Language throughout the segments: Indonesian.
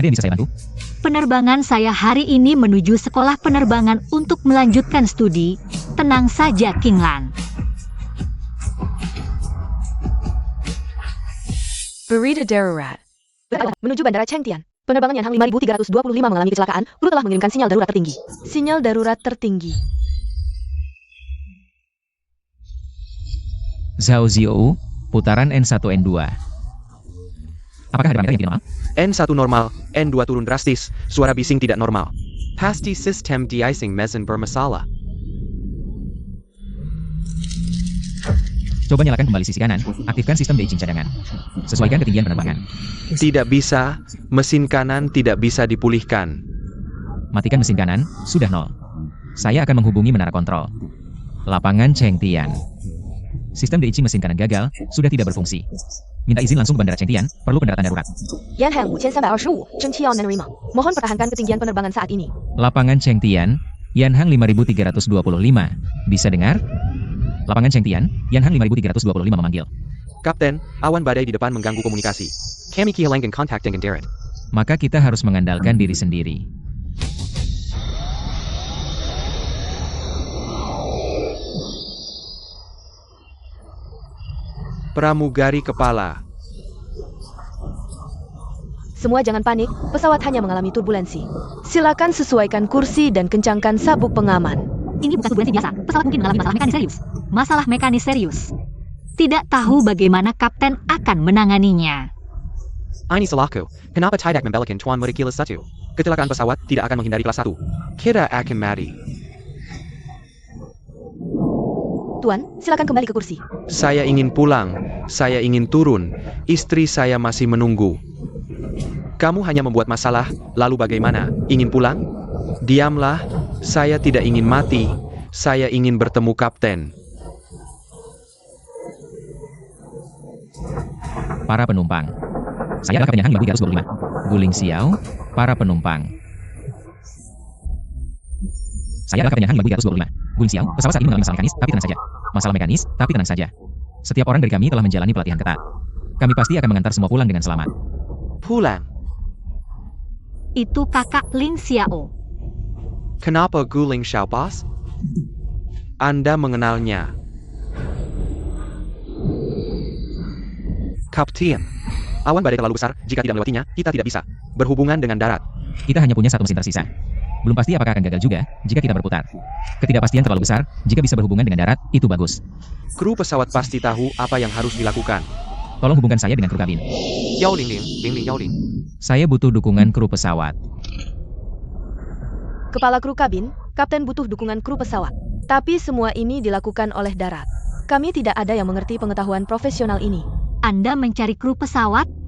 Ada yang bisa saya bantu? Penerbangan saya hari ini menuju sekolah penerbangan untuk melanjutkan studi. Tenang saja, King Lan. Berita darurat. Menuju Bandara Chengtian. Penerbangan Yanhang 5325 mengalami kecelakaan. Kru telah mengirimkan sinyal darurat tertinggi. Sinyal darurat tertinggi. Zhao Ziou, putaran N1 N2. Apakah ada parameter yang tidak normal? N1 normal, N2 turun drastis, suara bising tidak normal. Pasti sistem de-icing mesin bermasalah. Coba nyalakan kembali sisi kanan, aktifkan sistem de-icing cadangan. Sesuaikan ketinggian penerbangan. Tidak bisa, mesin kanan tidak bisa dipulihkan. Matikan mesin kanan, sudah 0. Saya akan menghubungi menara kontrol. Lapangan Chengtian. Sistem de-icing mesin kanan gagal, sudah tidak berfungsi. Minta izin langsung ke Bandara Chengtian, perlu pendaratan darurat. Yanhang 5325, Zhengqi要menerima. Mohon pertahankan ketinggian penerbangan saat ini. Lapangan Chengtian, Yanhang 5325. Bisa dengar? Lapangan Chengtian, Yanhang 5325 memanggil. Kapten, awan badai di depan mengganggu komunikasi. Kami kehilangan kontak dengan Darat. Maka kita harus mengandalkan diri sendiri. Pramugari kepala. Semua jangan panik, pesawat hanya mengalami turbulensi. Silakan sesuaikan kursi dan kencangkan sabuk pengaman. Ini bukan turbulensi biasa. Pesawat mungkin mengalami masalah mekanis serius. Masalah mekanis serius. Tidak tahu bagaimana kapten akan menanganinya. Ini salahku. Kenapa tidak membelokkan Tuan Muda kelas 1? Kecelakaan pesawat tidak akan menghindari kelas 1. Kita akan mati. Tuan, silakan kembali ke kursi. Saya ingin pulang. Saya ingin turun. Istri saya masih menunggu. Kamu hanya membuat masalah, lalu bagaimana? Ingin pulang? Diamlah. Saya tidak ingin mati. Saya ingin bertemu kapten. Para penumpang. Saya adalah Kapten Yanhang 5325. Guling Xiao, para penumpang. Saya adalah Kapten Yanhang 5325. Guling Xiao, pesawat saat ini mengalami masalah mekanis, tapi tenang saja. Masalah mekanis, tapi tenang saja. Setiap orang dari kami telah menjalani pelatihan ketat. Kami pasti akan mengantar semua pulang dengan selamat. Pulang. Itu kakak Ling Xiao. Kenapa Guling Xiao, bos? Anda mengenalnya. Kapten. Awan badai terlalu besar, jika tidak melewatinya, kita tidak bisa berhubungan dengan darat. Kita hanya punya satu mesin tersisa. Belum pasti apakah akan gagal juga, jika kita berputar. Ketidakpastian terlalu besar, jika bisa berhubungan dengan darat, itu bagus. Kru pesawat pasti tahu apa yang harus dilakukan. Tolong hubungkan saya dengan kru kabin. Yao Ling Ling, Ling Ling Yao Ling. Saya butuh dukungan kru pesawat. Kepala kru kabin, kapten butuh dukungan kru pesawat. Tapi semua ini dilakukan oleh darat. Kami tidak ada yang mengerti pengetahuan profesional ini. Anda mencari kru pesawat?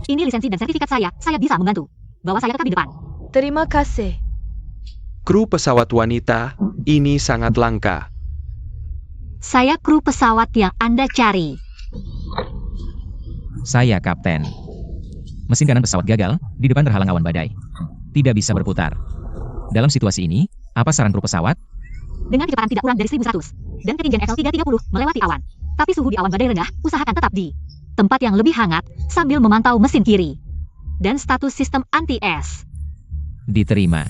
Ini lisensi dan sertifikat saya bisa membantu. Bawa saya ke kabin depan. Terima kasih. Kru pesawat wanita, ini sangat langka. Saya kru pesawat yang Anda cari. Saya kapten. Mesin kanan pesawat gagal, di depan terhalang awan badai. Tidak bisa berputar. Dalam situasi ini, apa saran kru pesawat? Dengan kecepatan tidak kurang dari 1100 dan ketinggian FL330 melewati awan. Tapi suhu di awan badai rendah, usahakan tetap di tempat yang lebih hangat sambil memantau mesin kiri. Dan status sistem anti-es. Diterima.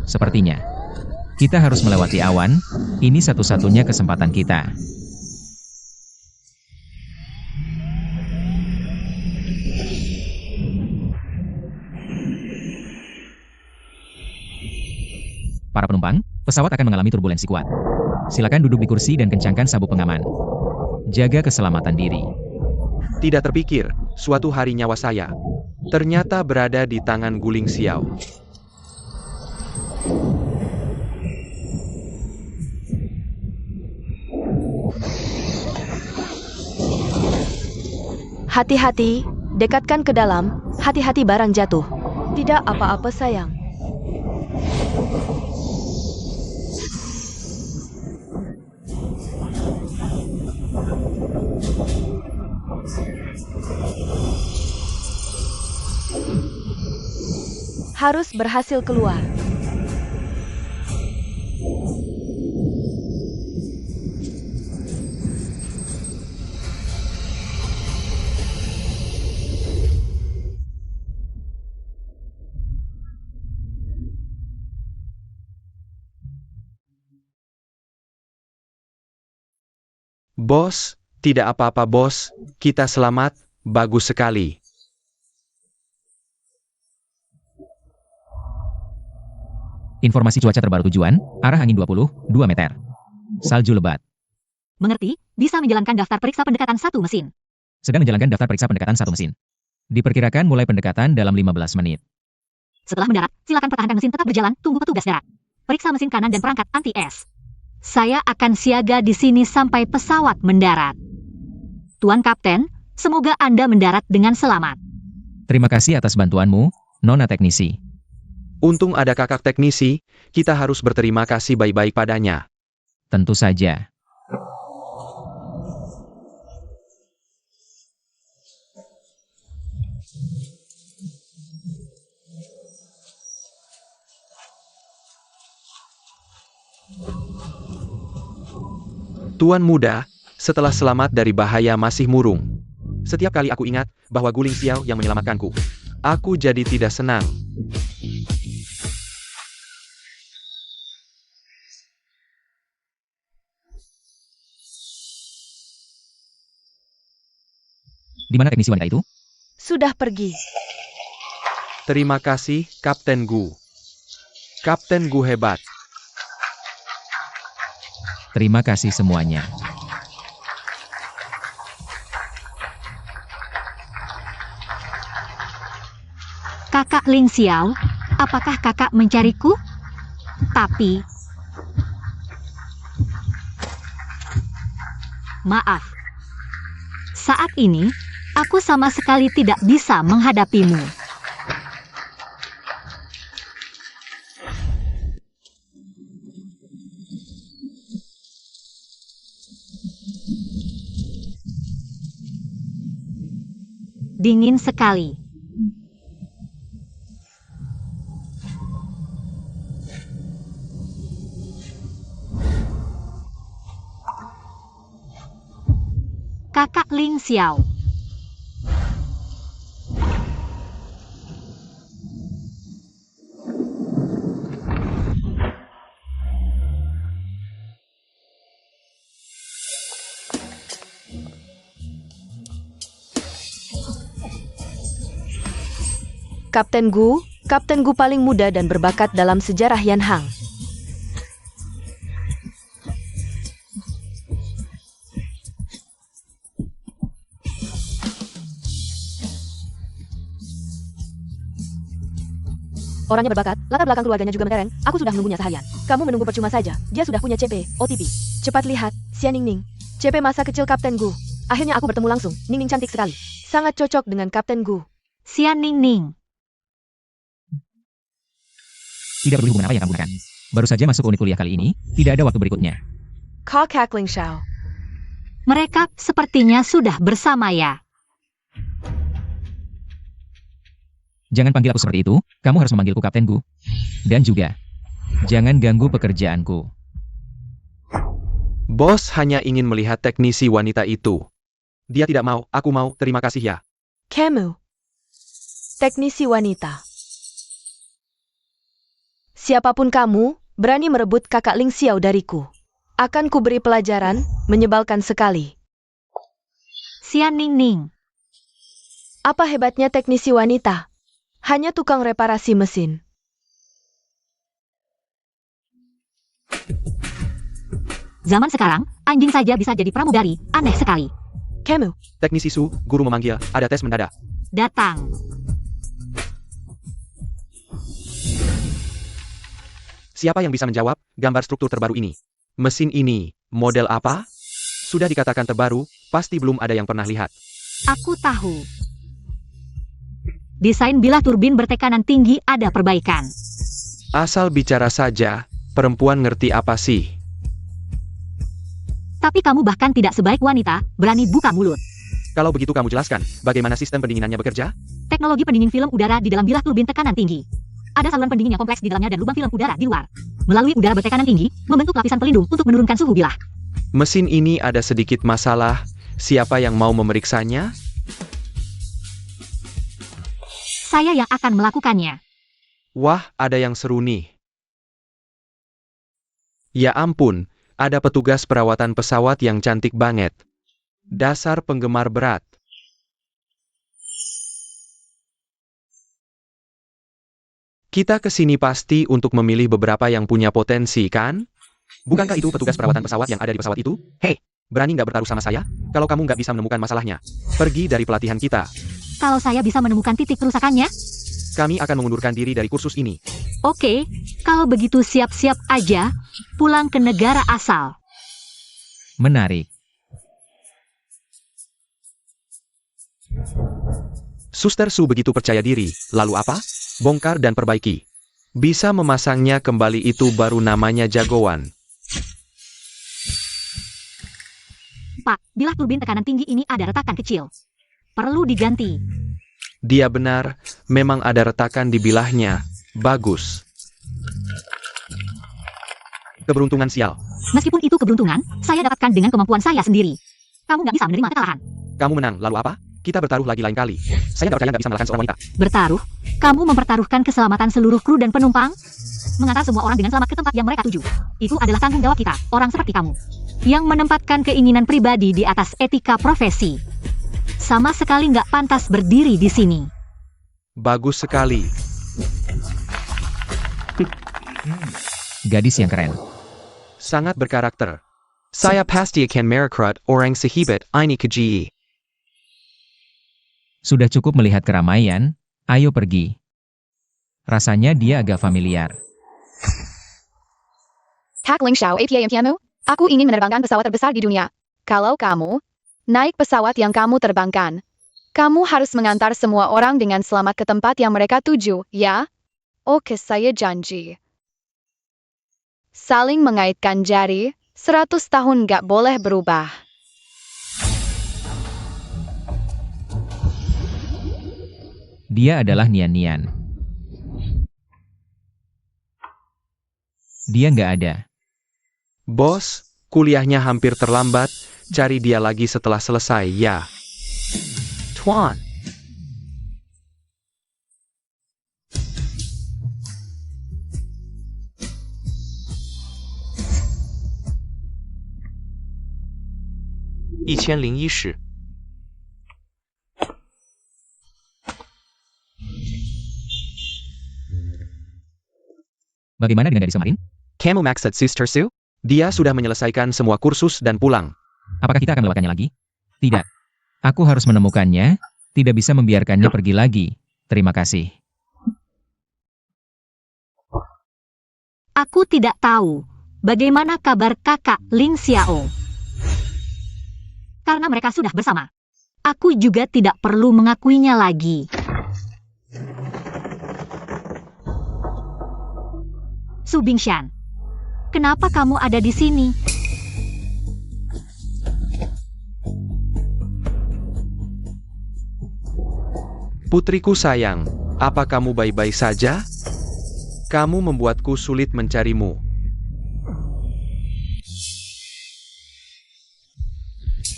Sepertinya kita harus melewati awan. Ini satu-satunya kesempatan kita. Para penumpang, pesawat akan mengalami turbulensi kuat. Silakan duduk di kursi dan kencangkan sabuk pengaman. Jaga keselamatan diri. Tidak terpikir, suatu hari nyawa saya ternyata berada di tangan Guling Xiao. Hati-hati, dekatkan ke dalam, hati-hati barang jatuh. Tidak apa-apa sayang. Harus berhasil keluar. Bos, tidak apa-apa bos, kita selamat, bagus sekali. Informasi cuaca terbaru tujuan, arah angin 22 meter. Salju lebat. Mengerti? Bisa menjalankan daftar periksa pendekatan satu mesin. Sedang menjalankan daftar periksa pendekatan satu mesin. Diperkirakan mulai pendekatan dalam 15 menit. Setelah mendarat, silakan pertahankan mesin tetap berjalan, tunggu petugas darat. Periksa mesin kanan dan perangkat anti-es. Saya akan siaga di sini sampai pesawat mendarat. Tuan Kapten, semoga Anda mendarat dengan selamat. Terima kasih atas bantuanmu, Nona Teknisi. Untung ada kakak teknisi, kita harus berterima kasih baik-baik padanya. Tentu saja. Tuan muda, setelah selamat dari bahaya masih murung. Setiap kali aku ingat bahwa Guling Xiao yang menyelamatkanku, aku jadi tidak senang. Di mana teknisi wanita itu? Sudah pergi. Terima kasih, Kapten Gu. Kapten Gu hebat. Terima kasih semuanya. Kakak Ling Xiao, apakah kakak mencariku? Tapi... Maaf. Saat ini, aku sama sekali tidak bisa menghadapimu. Dingin sekali. Kakak Ling Xiao. Kapten Gu paling muda dan berbakat dalam sejarah Yanhang. Orangnya berbakat, latar belakang keluarganya juga mentereng, aku sudah menunggunya seharian. Kamu menunggu percuma saja, dia sudah punya CP, OTP. Cepat lihat, Xia Ningning. CP masa kecil Kapten Gu. Akhirnya aku bertemu langsung, Ningning cantik sekali. Sangat cocok dengan Kapten Gu. Xia Ningning. Tidak peduli hubungan apa yang kamu gunakan. Baru saja masuk unit kuliah kali ini, tidak ada waktu berikutnya. Kakak Ling Xiao. Mereka sepertinya sudah bersama ya. Jangan panggil aku seperti itu, kamu harus memanggilku Kapten Gu. Dan juga, jangan ganggu pekerjaanku. Bos hanya ingin melihat teknisi wanita itu. Dia tidak mau, aku mau, terima kasih ya. Kamu. Teknisi wanita. Siapapun kamu, berani merebut kakak Ling Xiao dariku. Akan kuberi pelajaran, menyebalkan sekali. Xia Ningning. Apa hebatnya teknisi wanita? Hanya tukang reparasi mesin. Zaman sekarang, anjing saja bisa jadi pramugari, aneh sekali. Kamu. Teknisi Su, guru memanggil, ada tes mendadak. Datang. Siapa yang bisa menjawab gambar struktur terbaru ini? Mesin ini, model apa? Sudah dikatakan terbaru, pasti belum ada yang pernah lihat. Aku tahu. Desain bilah turbin bertekanan tinggi ada perbaikan. Asal bicara saja, perempuan ngerti apa sih? Tapi kamu bahkan tidak sebaik wanita, berani buka mulut. Kalau begitu kamu jelaskan, bagaimana sistem pendinginannya bekerja? Teknologi pendingin film udara di dalam bilah turbin tekanan tinggi. Ada saluran pendingin yang kompleks di dalamnya dan lubang film udara di luar. Melalui udara bertekanan tinggi, membentuk lapisan pelindung untuk menurunkan suhu bilah. Mesin ini ada sedikit masalah, siapa yang mau memeriksanya? Saya yang akan melakukannya. Wah, ada yang seru nih. Ya ampun, Ada petugas perawatan pesawat yang cantik banget. Dasar penggemar berat. Kita kesini pasti untuk memilih beberapa yang punya potensi, kan? Bukankah itu petugas perawatan pesawat yang ada di pesawat itu? Hei, berani nggak bertaruh sama saya? Kalau kamu nggak bisa menemukan masalahnya, pergi dari pelatihan kita. Kalau saya bisa menemukan titik kerusakannya, Kami akan mengundurkan diri dari kursus ini. oke. Kalau begitu siap-siap aja, pulang ke negara asal. Menarik. Suster Su begitu percaya diri, lalu apa? Bongkar dan perbaiki. Bisa memasangnya kembali itu baru namanya jagoan. Pak, bilah turbin tekanan tinggi ini ada retakan kecil. Perlu diganti. Dia benar, memang ada retakan di bilahnya. Bagus. Keberuntungan sial. Meskipun itu keberuntungan, saya dapatkan dengan kemampuan saya sendiri. Kamu nggak bisa menerima kekalahan. Kamu menang, lalu apa? Kita bertaruh lagi lain kali. Saya nggak percaya nggak bisa mengalahkan seorang wanita. Bertaruh? Kamu mempertaruhkan keselamatan seluruh kru dan penumpang? Mengantar semua orang dengan selamat ke tempat yang mereka tuju. Itu adalah tanggung jawab kita, orang seperti kamu. Yang menempatkan keinginan pribadi di atas etika profesi. Sama sekali nggak pantas berdiri di sini. Bagus sekali. Gadis yang keren. Sangat berkarakter. Saya pasti akan merekrut orang sehebat ini ke GE. Sudah cukup melihat keramaian, ayo pergi. Rasanya dia agak familiar. Hak Ling Xiao APA impianmu? Aku ingin menerbangkan pesawat terbesar di dunia. Kalau kamu naik pesawat yang kamu terbangkan, kamu harus mengantar semua orang dengan selamat ke tempat yang mereka tuju, ya? Oke, saya janji. Saling mengaitkan jari, 100 tahun gak boleh berubah. Dia adalah Nian-Nian. Dia nggak ada. Bos, kuliahnya hampir terlambat. Cari dia lagi setelah selesai, ya. Tuan. "1001 Bagaimana dengan gadis kemarin? Kamu maksud Sister Su? Dia sudah menyelesaikan semua kursus dan pulang. Apakah kita akan melewatkannya lagi? Tidak. Aku harus menemukannya, tidak bisa membiarkannya pergi lagi. Terima kasih. Aku tidak tahu bagaimana kabar kakak Ling Xiao. Karena mereka sudah bersama. Aku juga tidak perlu mengakuinya lagi. Su Bingshan, kenapa kamu ada di sini? Putriku sayang, apa kamu baik-baik saja? Kamu membuatku sulit mencarimu.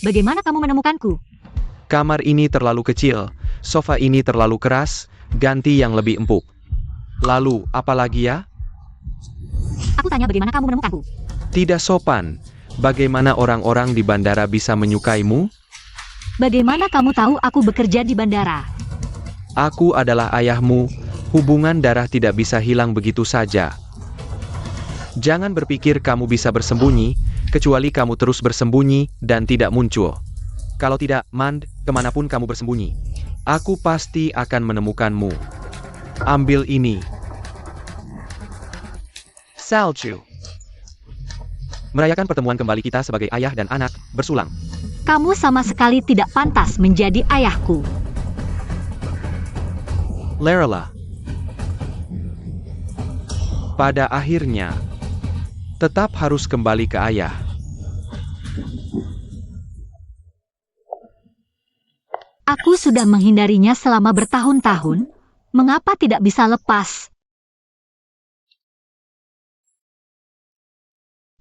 Bagaimana kamu menemukanku? Kamar ini terlalu kecil, sofa ini terlalu keras, ganti yang lebih empuk. Lalu, apa lagi ya? Aku tanya bagaimana kamu menemukanku. Tidak sopan. Bagaimana orang-orang di bandara bisa menyukaimu? Bagaimana kamu tahu aku bekerja di bandara? Aku adalah ayahmu. Hubungan darah tidak bisa hilang begitu saja. Jangan berpikir kamu bisa bersembunyi, kecuali kamu terus bersembunyi dan tidak muncul. Kalau tidak, Mand, kemanapun kamu bersembunyi, aku pasti akan menemukanmu. Ambil ini. Salju. Merayakan pertemuan kembali kita sebagai ayah dan anak, bersulang. Kamu sama sekali tidak pantas menjadi ayahku. Lerela. Pada akhirnya, tetap harus kembali ke ayah. Aku sudah menghindarinya selama bertahun-tahun. Mengapa tidak bisa lepas?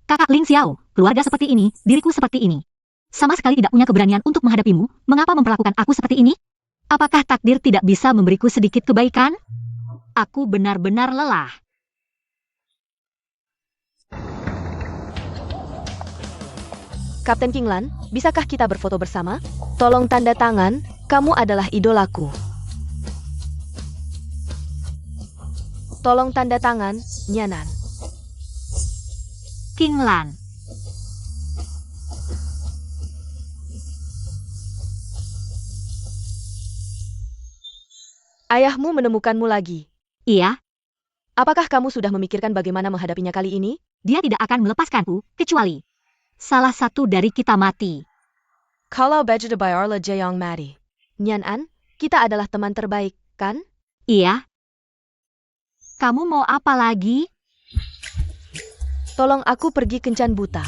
Kakak Ling Xiao, keluarga seperti ini, diriku seperti ini. Sama sekali tidak punya keberanian untuk menghadapimu. Mengapa memperlakukan aku seperti ini? Apakah takdir tidak bisa memberiku sedikit kebaikan? Aku benar-benar lelah. Kapten Kinglan, bisakah kita berfoto bersama? Tolong tanda tangan, kamu adalah idolaku. Tolong tanda tangan, Nyanan. Kinglan. Ayahmu menemukanmu lagi. Iya, Apakah kamu sudah memikirkan bagaimana menghadapinya kali ini? dia tidak akan melepaskanku, kecuali salah satu dari kita mati. Kalau Bajada Bayarla Jayong Mati. Nyanan, kita adalah teman terbaik, kan? Iya. Kamu mau apa lagi? Tolong aku pergi kencan buta.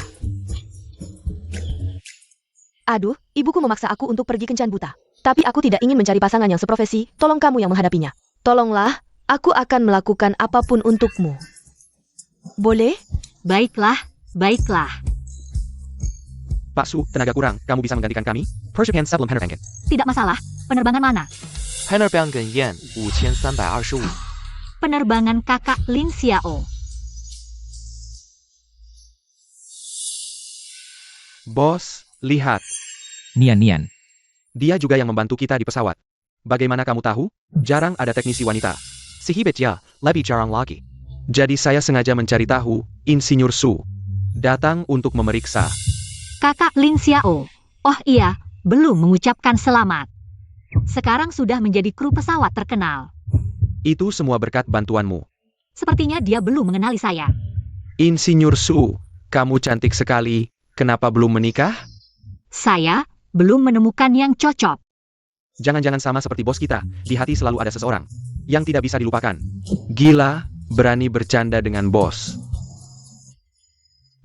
Aduh, ibuku memaksa aku untuk pergi kencan buta. Tapi aku tidak ingin mencari pasangan yang seprofesi, tolong kamu yang menghadapinya. Tolonglah, aku akan melakukan apapun untukmu. Boleh? Baiklah, baiklah. Pak Su, tenaga kurang, kamu bisa menggantikan kami? Persiapan sebelum penerbangan. Tidak masalah. Penerbangan mana? Penerbangan Yen 5325. Penerbangan kakak Lin Xiao. Bos, lihat. Nian. Dia juga yang membantu kita di pesawat. Bagaimana kamu tahu? Jarang ada teknisi wanita. Si Hibet ya, lebih jarang lagi. Jadi saya sengaja mencari tahu, Insinyur Su. Datang untuk memeriksa. Kakak Lin Xiao. Oh iya, belum mengucapkan selamat. Sekarang sudah menjadi kru pesawat terkenal. Itu semua berkat bantuanmu. Sepertinya dia belum mengenali saya. Insinyur Su, kamu cantik sekali. Kenapa belum menikah? Saya belum menemukan yang cocok. Jangan-jangan sama seperti bos kita, di hati selalu ada seseorang yang tidak bisa dilupakan. Gila, berani bercanda dengan bos.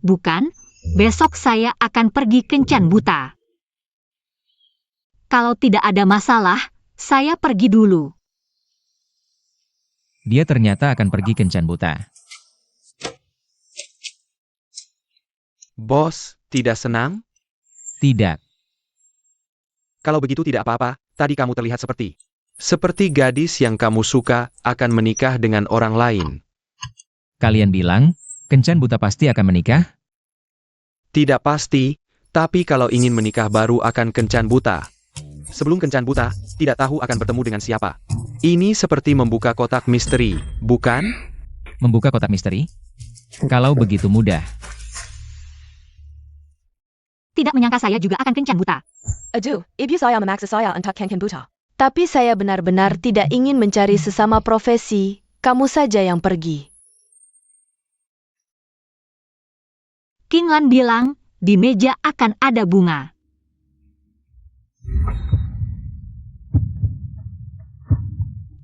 Bukan, besok saya akan pergi kencan buta. Kalau tidak ada masalah, saya pergi dulu. Dia ternyata akan pergi kencan buta. Bos, tidak senang? Tidak. Kalau begitu tidak apa-apa, tadi kamu terlihat seperti gadis yang kamu suka akan menikah dengan orang lain. Kalian bilang, kencan buta pasti akan menikah? Tidak pasti, tapi kalau ingin menikah baru akan kencan buta. Sebelum kencan buta, tidak tahu akan bertemu dengan siapa. Ini seperti membuka kotak misteri, bukan? Membuka kotak misteri? Kalau begitu mudah. Tidak menyangka saya juga akan kencan buta. Aduh, ibu saya memaksa saya untuk kencan buta. Tapi saya benar-benar tidak ingin mencari sesama profesi. Kamu saja yang pergi. Kinglan bilang, di meja akan ada bunga.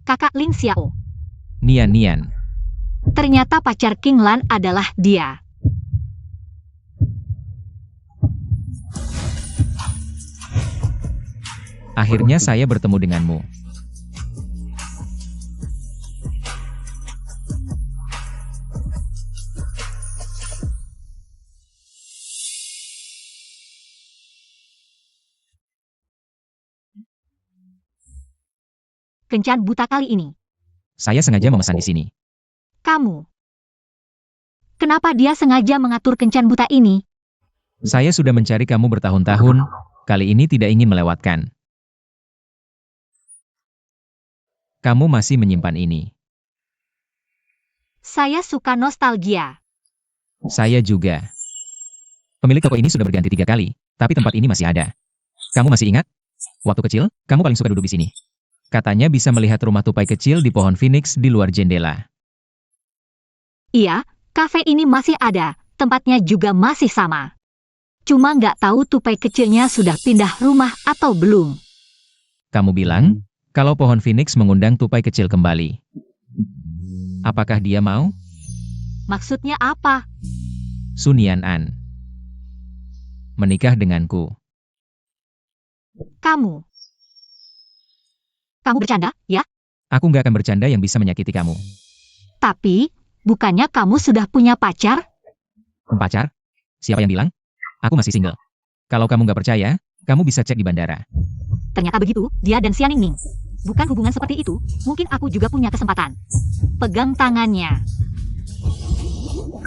Kakak Lin Xiao. Nian. Ternyata pacar Kinglan adalah dia. Akhirnya saya bertemu denganmu. Kencan buta kali ini. Saya sengaja memesan di sini. Kamu. Kenapa dia sengaja mengatur kencan buta ini? Saya sudah mencari kamu bertahun-tahun, kali ini tidak ingin melewatkan. Kamu masih menyimpan ini. Saya suka nostalgia. Saya juga. Pemilik toko ini sudah berganti 3 kali, tapi tempat ini masih ada. Kamu masih ingat? Waktu kecil, kamu paling suka duduk di sini. Katanya bisa melihat rumah tupai kecil di pohon Phoenix di luar jendela. Iya, kafe ini masih ada, tempatnya juga masih sama. Cuma nggak tahu tupai kecilnya sudah pindah rumah atau belum. Kamu bilang, kalau pohon Phoenix mengundang tupai kecil kembali. Apakah dia mau? Maksudnya apa? Su Nian. Menikah denganku. Kamu bercanda, ya? Aku nggak akan bercanda yang bisa menyakiti kamu. Tapi, bukannya kamu sudah punya pacar? Pacar? Siapa yang bilang? Aku masih single. Kalau kamu nggak percaya, kamu bisa cek di bandara. Ternyata begitu, dia dan Xian Ningning. Bukan hubungan seperti itu, mungkin aku juga punya kesempatan. Pegang tangannya.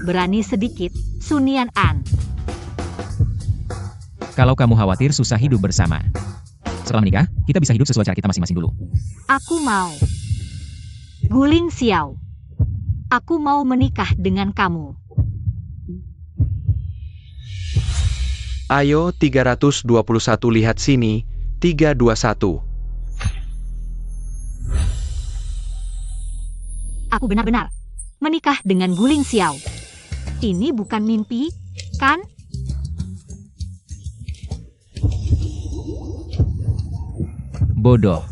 Berani sedikit, Su Nian. Kalau kamu khawatir susah hidup bersama. Setelah menikah, kita bisa hidup sesuai cara kita masing-masing dulu. Aku mau. Guling Xiao. Aku mau menikah dengan kamu. Ayo 321 lihat sini, 321. Aku benar-benar menikah dengan Guling Xiao. Ini bukan mimpi, kan? Bodoh.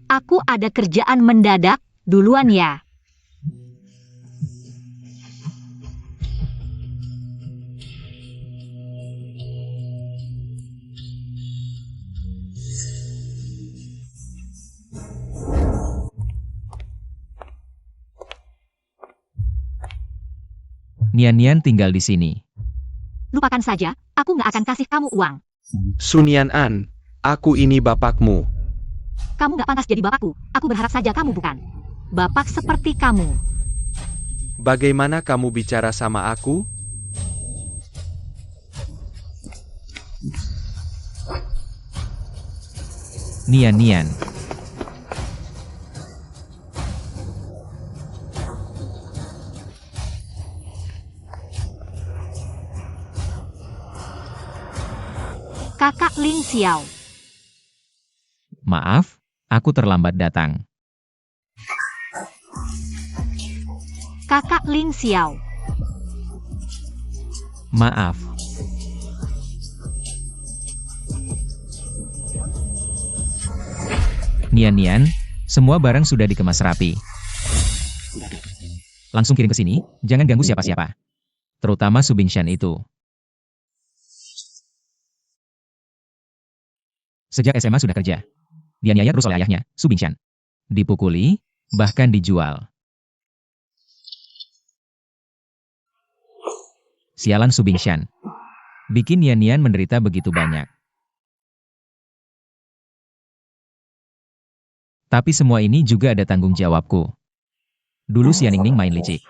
Aku ada kerjaan mendadak, duluan ya. Nian tinggal di sini. Lupakan saja, aku nggak akan kasih kamu uang. Sunian An, aku ini bapakmu. Kamu nggak pantas jadi bapakku. Aku berharap saja kamu bukan bapak seperti kamu. Bagaimana kamu bicara sama aku? Nian. Kakak Ling Xiao. Maaf, aku terlambat datang. Kakak Ling Xiao. Maaf. Nian, semua barang sudah dikemas rapi. Langsung kirim ke sini, jangan ganggu siapa-siapa. Terutama Su Bingshan itu. Sejak SMA sudah kerja. Dianiaya terus oleh ayahnya, Su Bingshan. Dipukuli, bahkan dijual. Sialan Su Bingshan. Bikin Nian menderita begitu banyak. Tapi semua ini juga ada tanggung jawabku. Dulu si Ningning main licik.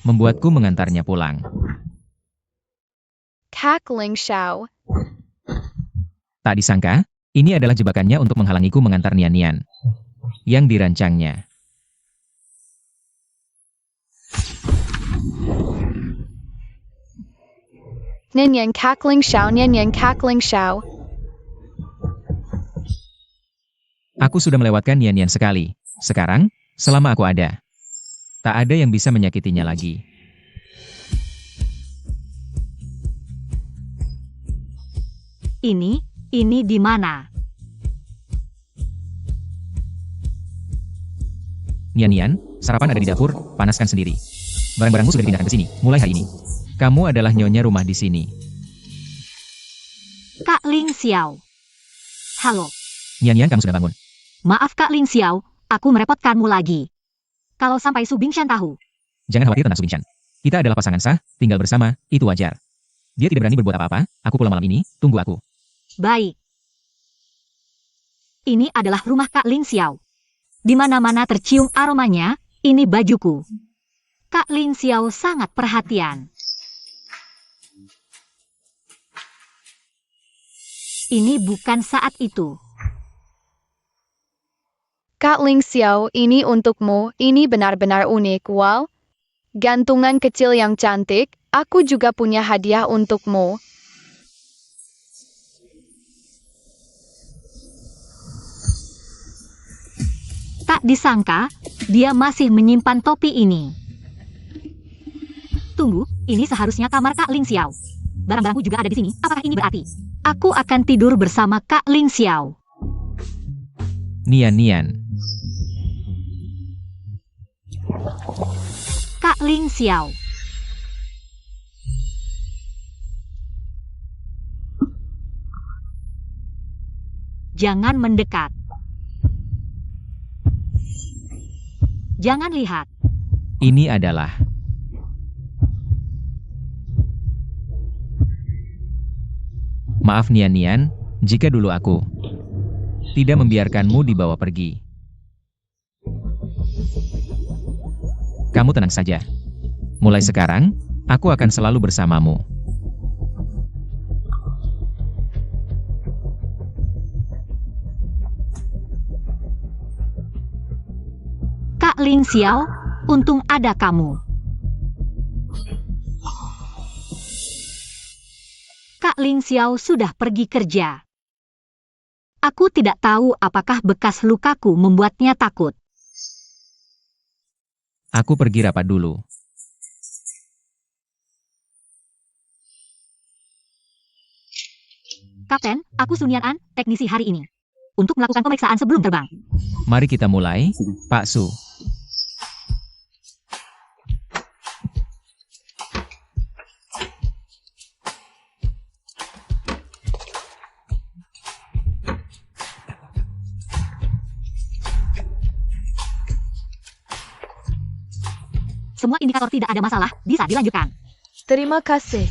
Membuatku mengantarnya pulang. Kak Ling Xiao. Tak disangka, ini adalah jebakannya untuk menghalangiku mengantar Nian. Yang dirancangnya. Nyan Kak Ling Xiao. Nyan Kak Ling Xiao. Aku sudah melewatkan Nian sekali. Sekarang, selama aku ada, tak ada yang bisa menyakitinya lagi. Ini di mana? Nian, sarapan ada di dapur, panaskan sendiri. Barang-barangmu sudah dipindahkan ke sini, mulai hari ini. Kamu adalah nyonya rumah di sini. Kak Ling Xiao. Halo. Nian, kamu sudah bangun. Maaf Kak Ling Xiao, aku merepotkanmu lagi. Kalau sampai Su Bingshan tahu. Jangan khawatir tentang Su Bingshan. Kita adalah pasangan sah, tinggal bersama, itu wajar. Dia tidak berani berbuat apa-apa, aku pulang malam ini, tunggu aku. Baik. Ini adalah rumah Kak Ling Xiao. Di mana-mana tercium aromanya, ini bajuku. Kak Ling Xiao sangat perhatian. Ini bukan saat itu. Kak Ling Xiao, ini untukmu. Ini benar-benar unik, Wal. Gantungan kecil yang cantik. Aku juga punya hadiah untukmu. Tak disangka, dia masih menyimpan topi ini. Tunggu, ini seharusnya kamar Kak Ling Xiao. Barang-barangku juga ada di sini, apakah ini berarti aku akan tidur bersama Kak Ling Xiao? Nian. Kak Ling Xiao. Jangan mendekat. Jangan lihat. Ini adalah maaf Nian, jika dulu aku tidak membiarkanmu dibawa pergi. Kamu tenang saja. Mulai sekarang, aku akan selalu bersamamu. Kak Ling Xiao, untung ada kamu. Kak Ling Xiao sudah pergi kerja. Aku tidak tahu apakah bekas lukaku membuatnya takut. Aku pergi rapat dulu. Kapten, aku Sun Yan An, teknisi hari ini. Untuk melakukan pemeriksaan sebelum terbang. Mari kita mulai, Pak Su. Semua indikator tidak ada masalah, bisa dilanjutkan. Terima kasih.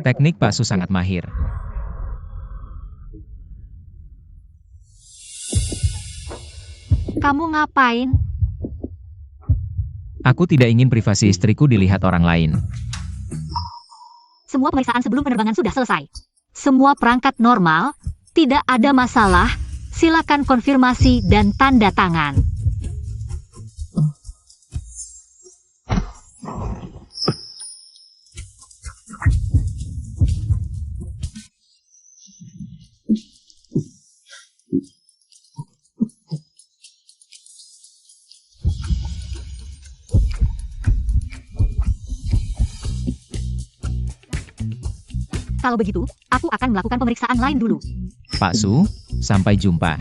Teknik Pak Su sangat mahir. Kamu ngapain? Aku tidak ingin privasi istriku dilihat orang lain. Semua pemeriksaan sebelum penerbangan sudah selesai. Semua perangkat normal, tidak ada masalah. Silakan konfirmasi dan tanda tangan. Kalau begitu, aku akan melakukan pemeriksaan lain dulu. Pak Su, sampai jumpa.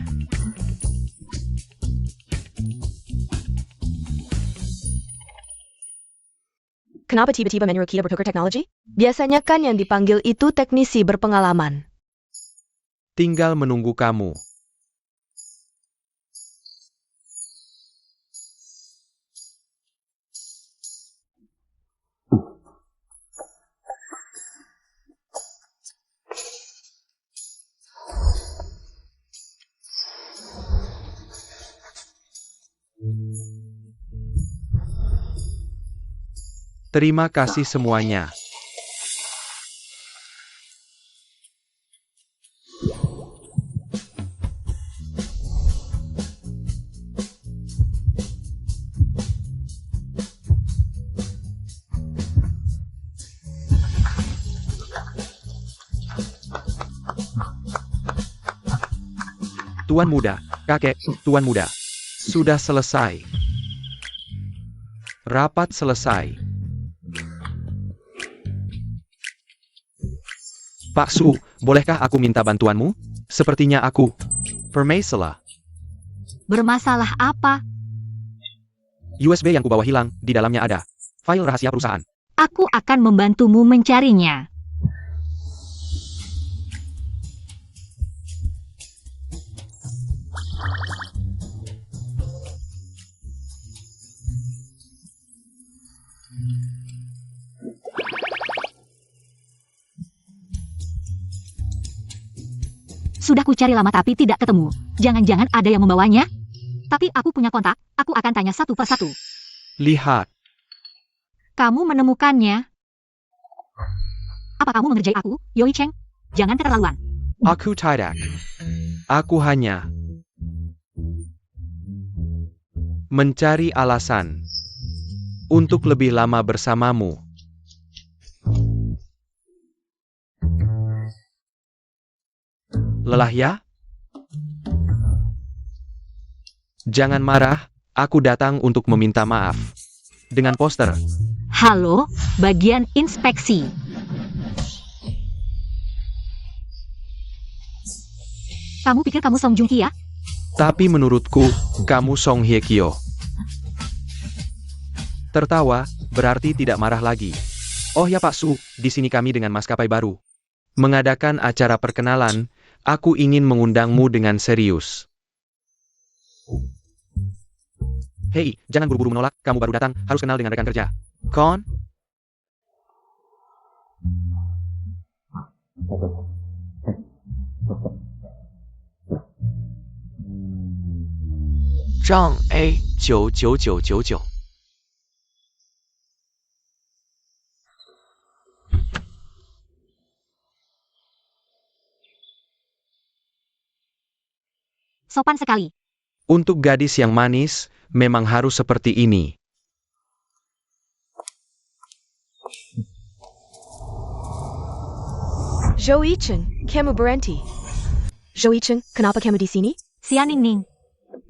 Kenapa tiba-tiba menurut kita bertukar teknologi? Biasanya kan yang dipanggil itu teknisi berpengalaman. Tinggal menunggu kamu. Terima kasih semuanya. Tuan muda, kakek, tuan muda. Sudah selesai. Rapat selesai. Pak Su, bolehkah aku minta bantuanmu? Sepertinya aku bermasalah. Bermasalah apa? USB yang kubawa hilang, di dalamnya ada file rahasia perusahaan. Aku akan membantumu mencarinya. Sudah kucari lama tapi tidak ketemu. Jangan-jangan ada yang membawanya? Tapi aku punya kontak, aku akan tanya satu persatu. Lihat, Kamu menemukannya? Apa kamu mengerjai aku, Yoi Cheng? Jangan keterlaluan. aku tidak. Aku hanya mencari alasan untuk lebih lama bersamamu. Lelah ya? Jangan marah, aku datang untuk meminta maaf. Dengan poster. Halo, bagian inspeksi. Kamu pikir kamu Song Joong Ki ya? Tapi menurutku, kamu Song Hye Kyo. Tertawa, berarti tidak marah lagi. Oh ya Pak Su, di sini kami dengan maskapai baru. Mengadakan acara perkenalan, aku ingin mengundangmu dengan serius. Hei, jangan buru-buru menolak, kamu baru datang, harus kenal dengan rekan kerja. Kon? 让 A 99999。Sopan sekali. Untuk gadis yang manis, memang harus seperti ini. Zoe Chen, kamu berhenti. Zoe Chen, kenapa kamu di sini? Xian Ningning.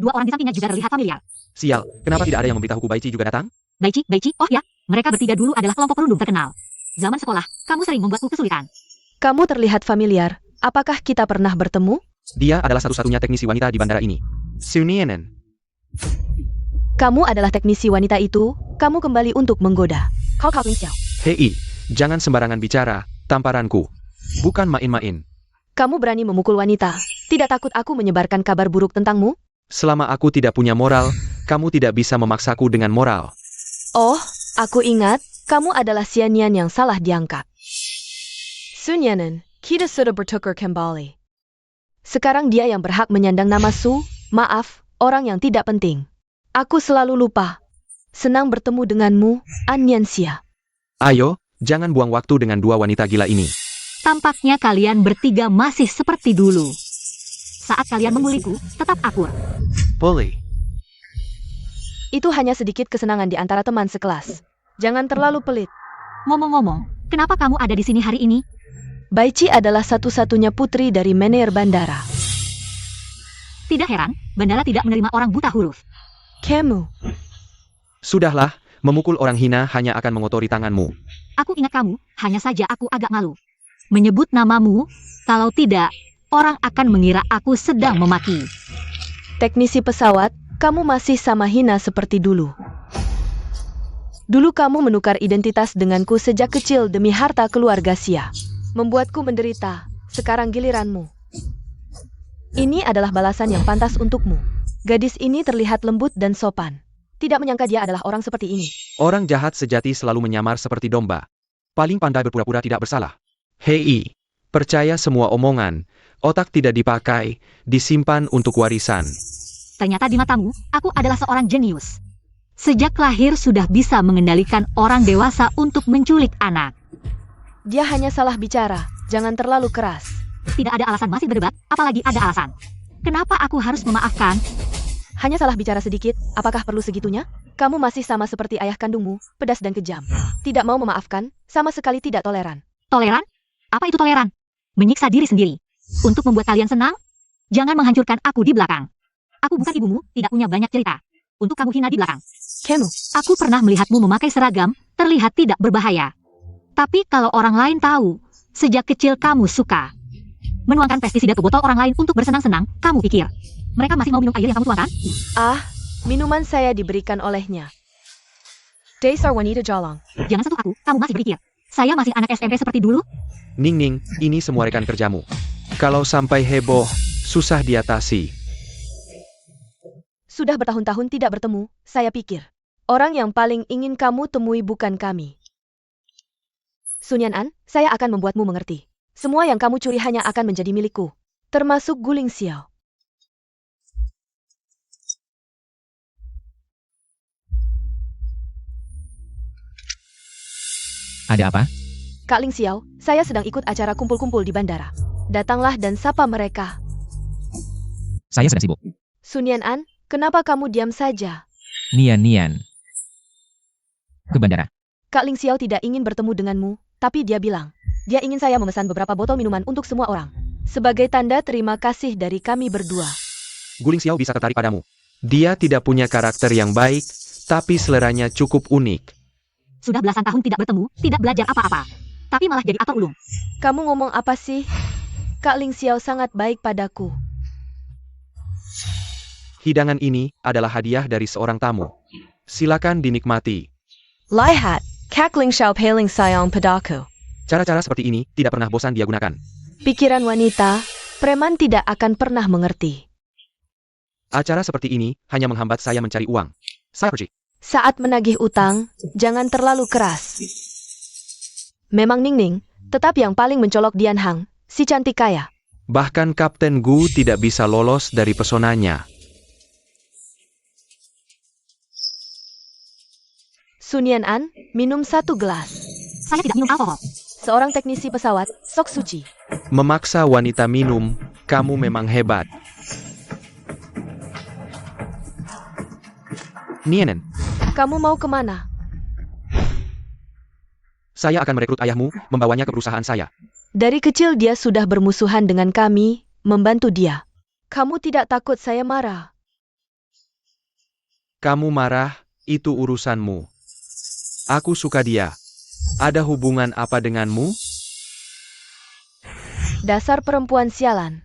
Dua orang di sampingnya juga terlihat familiar. Sial, kenapa tidak ada yang memberitahuku Baici juga datang? Baici, oh ya, mereka bertiga dulu adalah kelompok perundung terkenal. Zaman sekolah, kamu sering membuatku kesulitan. Kamu terlihat familiar. Apakah kita pernah bertemu? Dia adalah satu-satunya teknisi wanita di bandara ini. Sunienen. Kamu adalah teknisi wanita itu. Kamu kembali untuk menggoda. Kau Ling Xiao. Hei, jangan sembarangan bicara, tamparanku. Bukan main-main. Kamu berani memukul wanita. Tidak takut aku menyebarkan kabar buruk tentangmu? Selama aku tidak punya moral, kamu tidak bisa memaksaku dengan moral. Oh, aku ingat. Kamu adalah Xianyan yang salah diangkat. Sunyanen, kita sudah bertukar kembali. Sekarang dia yang berhak menyandang nama Su. Maaf, orang yang tidak penting. Aku selalu lupa. Senang bertemu denganmu, An Yanxia. Ayo, jangan buang waktu dengan dua wanita gila ini. Tampaknya kalian bertiga masih seperti dulu. Saat kalian mengulikku, tetap akur. Bully。 Itu hanya sedikit kesenangan di antara teman sekelas. Jangan terlalu pelit. Ngomong-ngomong, kenapa kamu ada di sini hari ini? Baici adalah satu-satunya putri dari manajer bandara. Tidak heran, bandara tidak menerima orang buta huruf. Kamu. Sudahlah, memukul orang hina hanya akan mengotori tanganmu. Aku ingat kamu, hanya saja aku agak malu. Menyebut namamu, kalau tidak, orang akan mengira aku sedang memaki. Teknisi pesawat, kamu masih sama hina seperti dulu. Dulu kamu menukar identitas denganku sejak kecil demi harta keluarga Xia. Membuatku menderita, sekarang giliranmu. Ini adalah balasan yang pantas untukmu. Gadis ini terlihat lembut dan sopan. Tidak menyangka dia adalah orang seperti ini. Orang jahat sejati selalu menyamar seperti domba. Paling pandai berpura-pura tidak bersalah. Hei, percaya semua omongan. Otak tidak dipakai, disimpan untuk warisan. Ternyata di matamu, aku adalah seorang jenius. Sejak lahir sudah bisa mengendalikan orang dewasa untuk menculik anak. Dia hanya salah bicara, jangan terlalu keras. Tidak ada alasan masih berdebat, apalagi ada alasan. Kenapa aku harus memaafkan? Hanya salah bicara sedikit, apakah perlu segitunya? Kamu masih sama seperti ayah kandungmu, pedas dan kejam. Tidak mau memaafkan, sama sekali tidak toleran. Toleran? Apa itu toleran? Menyiksa diri sendiri. Untuk membuat kalian senang? Jangan menghancurkan aku di belakang. Aku bukan ibumu, tidak punya banyak cerita. Untuk kamu hina di belakang. Kamu. Aku pernah melihatmu memakai seragam, terlihat tidak berbahaya. Tapi kalau orang lain tahu, sejak kecil kamu suka menuangkan pestisida ke botol orang lain untuk bersenang-senang, kamu pikir mereka masih mau minum air yang kamu tuangkan? Ah, minuman saya diberikan olehnya. Dasar wanita jalang. Jangan sentuh aku, kamu masih berpikir saya masih anak SMP seperti dulu? Ning, ini semua rekan kerjamu. Kalau sampai heboh, susah diatasi. Sudah bertahun-tahun tidak bertemu, saya pikir. Orang yang paling ingin kamu temui bukan kami. Sunyan An, saya akan membuatmu mengerti. Semua yang kamu curi hanya akan menjadi milikku. Termasuk guling Xiao. Ada apa? Kak Ling Xiao, saya sedang ikut acara kumpul-kumpul di bandara. Datanglah dan sapa mereka. Saya sedang sibuk. Sunyan An, kenapa kamu diam saja? Nian. Ke bandara. Kak Ling Xiao tidak ingin bertemu denganmu, tapi dia bilang, dia ingin saya memesan beberapa botol minuman untuk semua orang. Sebagai tanda terima kasih dari kami berdua. Guling Xiao bisa tertarik padamu. Dia tidak punya karakter yang baik, tapi seleranya cukup unik. Sudah belasan tahun tidak bertemu, tidak belajar apa-apa. Tapi malah jadi aktor ulung. Kamu ngomong apa sih? Kak Ling Xiao sangat baik padaku. Hidangan ini adalah hadiah dari seorang tamu. Silakan dinikmati. Lihat, Kak Ling Xiao paling sayang padaku. Cara-cara seperti ini tidak pernah bosan dia gunakan. Pikiran wanita, preman tidak akan pernah mengerti. Acara seperti ini hanya menghambat saya mencari uang. Saya pergi. Saat menagih utang, jangan terlalu keras. Memang Ning, Tetap yang paling mencolok Dian Hang, si cantik kaya. Bahkan Kapten Gu tidak bisa lolos dari pesonanya. Sunian An, minum 1 gelas. Saya tidak minum alkohol. Seorang teknisi pesawat, Sok Suci. Memaksa wanita minum, kamu memang hebat. Nienen, Kamu mau kemana? saya akan merekrut ayahmu, membawanya ke perusahaan saya. Dari kecil dia sudah bermusuhan dengan kami, membantu dia. Kamu tidak takut saya marah? Kamu marah, itu urusanmu. Aku suka dia. Ada hubungan apa denganmu? Dasar perempuan sialan.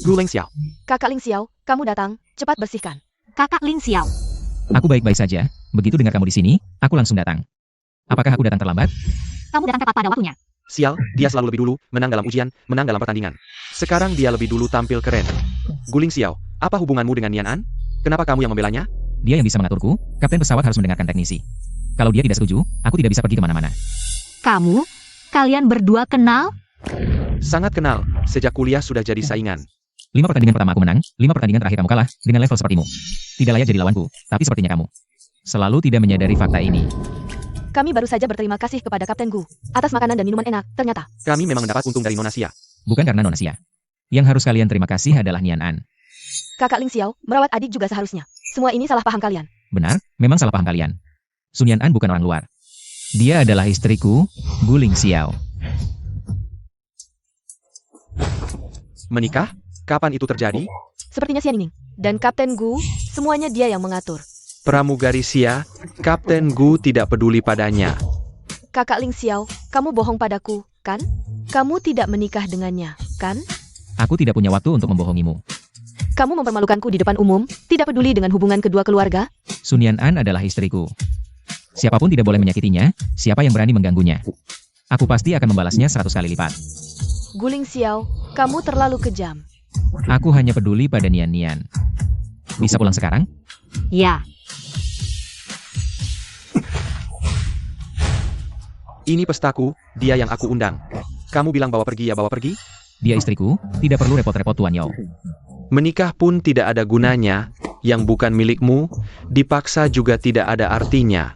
Gu Leng Xiao. Kakak Ling Xiao, kamu datang, cepat bersihkan. Kakak Ling Xiao. Aku baik-baik saja. Begitu dengar kamu di sini, aku langsung datang. Apakah aku datang terlambat? Kamu datang tepat pada waktunya. Sial, dia selalu lebih dulu, menang dalam ujian, menang dalam pertandingan. Sekarang dia lebih dulu tampil keren. Guling Xiao, apa hubunganmu dengan Nian An? Kenapa kamu yang membelanya? Dia yang bisa mengaturku, kapten pesawat harus mendengarkan teknisi. Kalau dia tidak setuju, aku tidak bisa pergi kemana-mana. Kamu? Kalian berdua kenal? Sangat kenal, sejak kuliah sudah jadi saingan. 5 pertandingan pertama aku menang, 5 pertandingan terakhir kamu kalah, dengan level sepertimu. Tidak layak jadi lawanku, tapi sepertinya kamu selalu tidak menyadari fakta ini. Kami baru saja berterima kasih kepada Kapten Gu atas makanan dan minuman enak, ternyata. Kami memang mendapat untung dari Nona Xia. Bukan karena Nona Xia. Yang harus kalian terima kasih adalah Nian An. Kakak Ling Xiao, merawat adik juga seharusnya. Semua ini salah paham kalian. Benar, memang salah paham kalian. Sun Nian An bukan orang luar. Dia adalah istriku, Guling Xiao. Menikah? Kapan itu terjadi? Sepertinya Xianing dan Kapten Gu, semuanya dia yang mengatur. Pramugari Xia, Kapten Gu tidak peduli padanya. Kakak Ling Xiao, kamu bohong padaku, kan? Kamu tidak menikah dengannya, kan? Aku tidak punya waktu untuk membohongimu. Kamu mempermalukanku di depan umum, tidak peduli dengan hubungan kedua keluarga? Sun Nian An adalah istriku. Siapapun tidak boleh menyakitinya, siapa yang berani mengganggunya. Aku pasti akan membalasnya 100 kali lipat. Guling Xiao, kamu terlalu kejam. Aku hanya peduli pada Nian Nian. Bisa pulang sekarang? Ya. Ini pestaku, dia yang aku undang. Kamu bilang bawa pergi ya bawa pergi? Dia istriku, tidak perlu repot-repot Tuan Yao. Menikah pun tidak ada gunanya, yang bukan milikmu, dipaksa juga tidak ada artinya.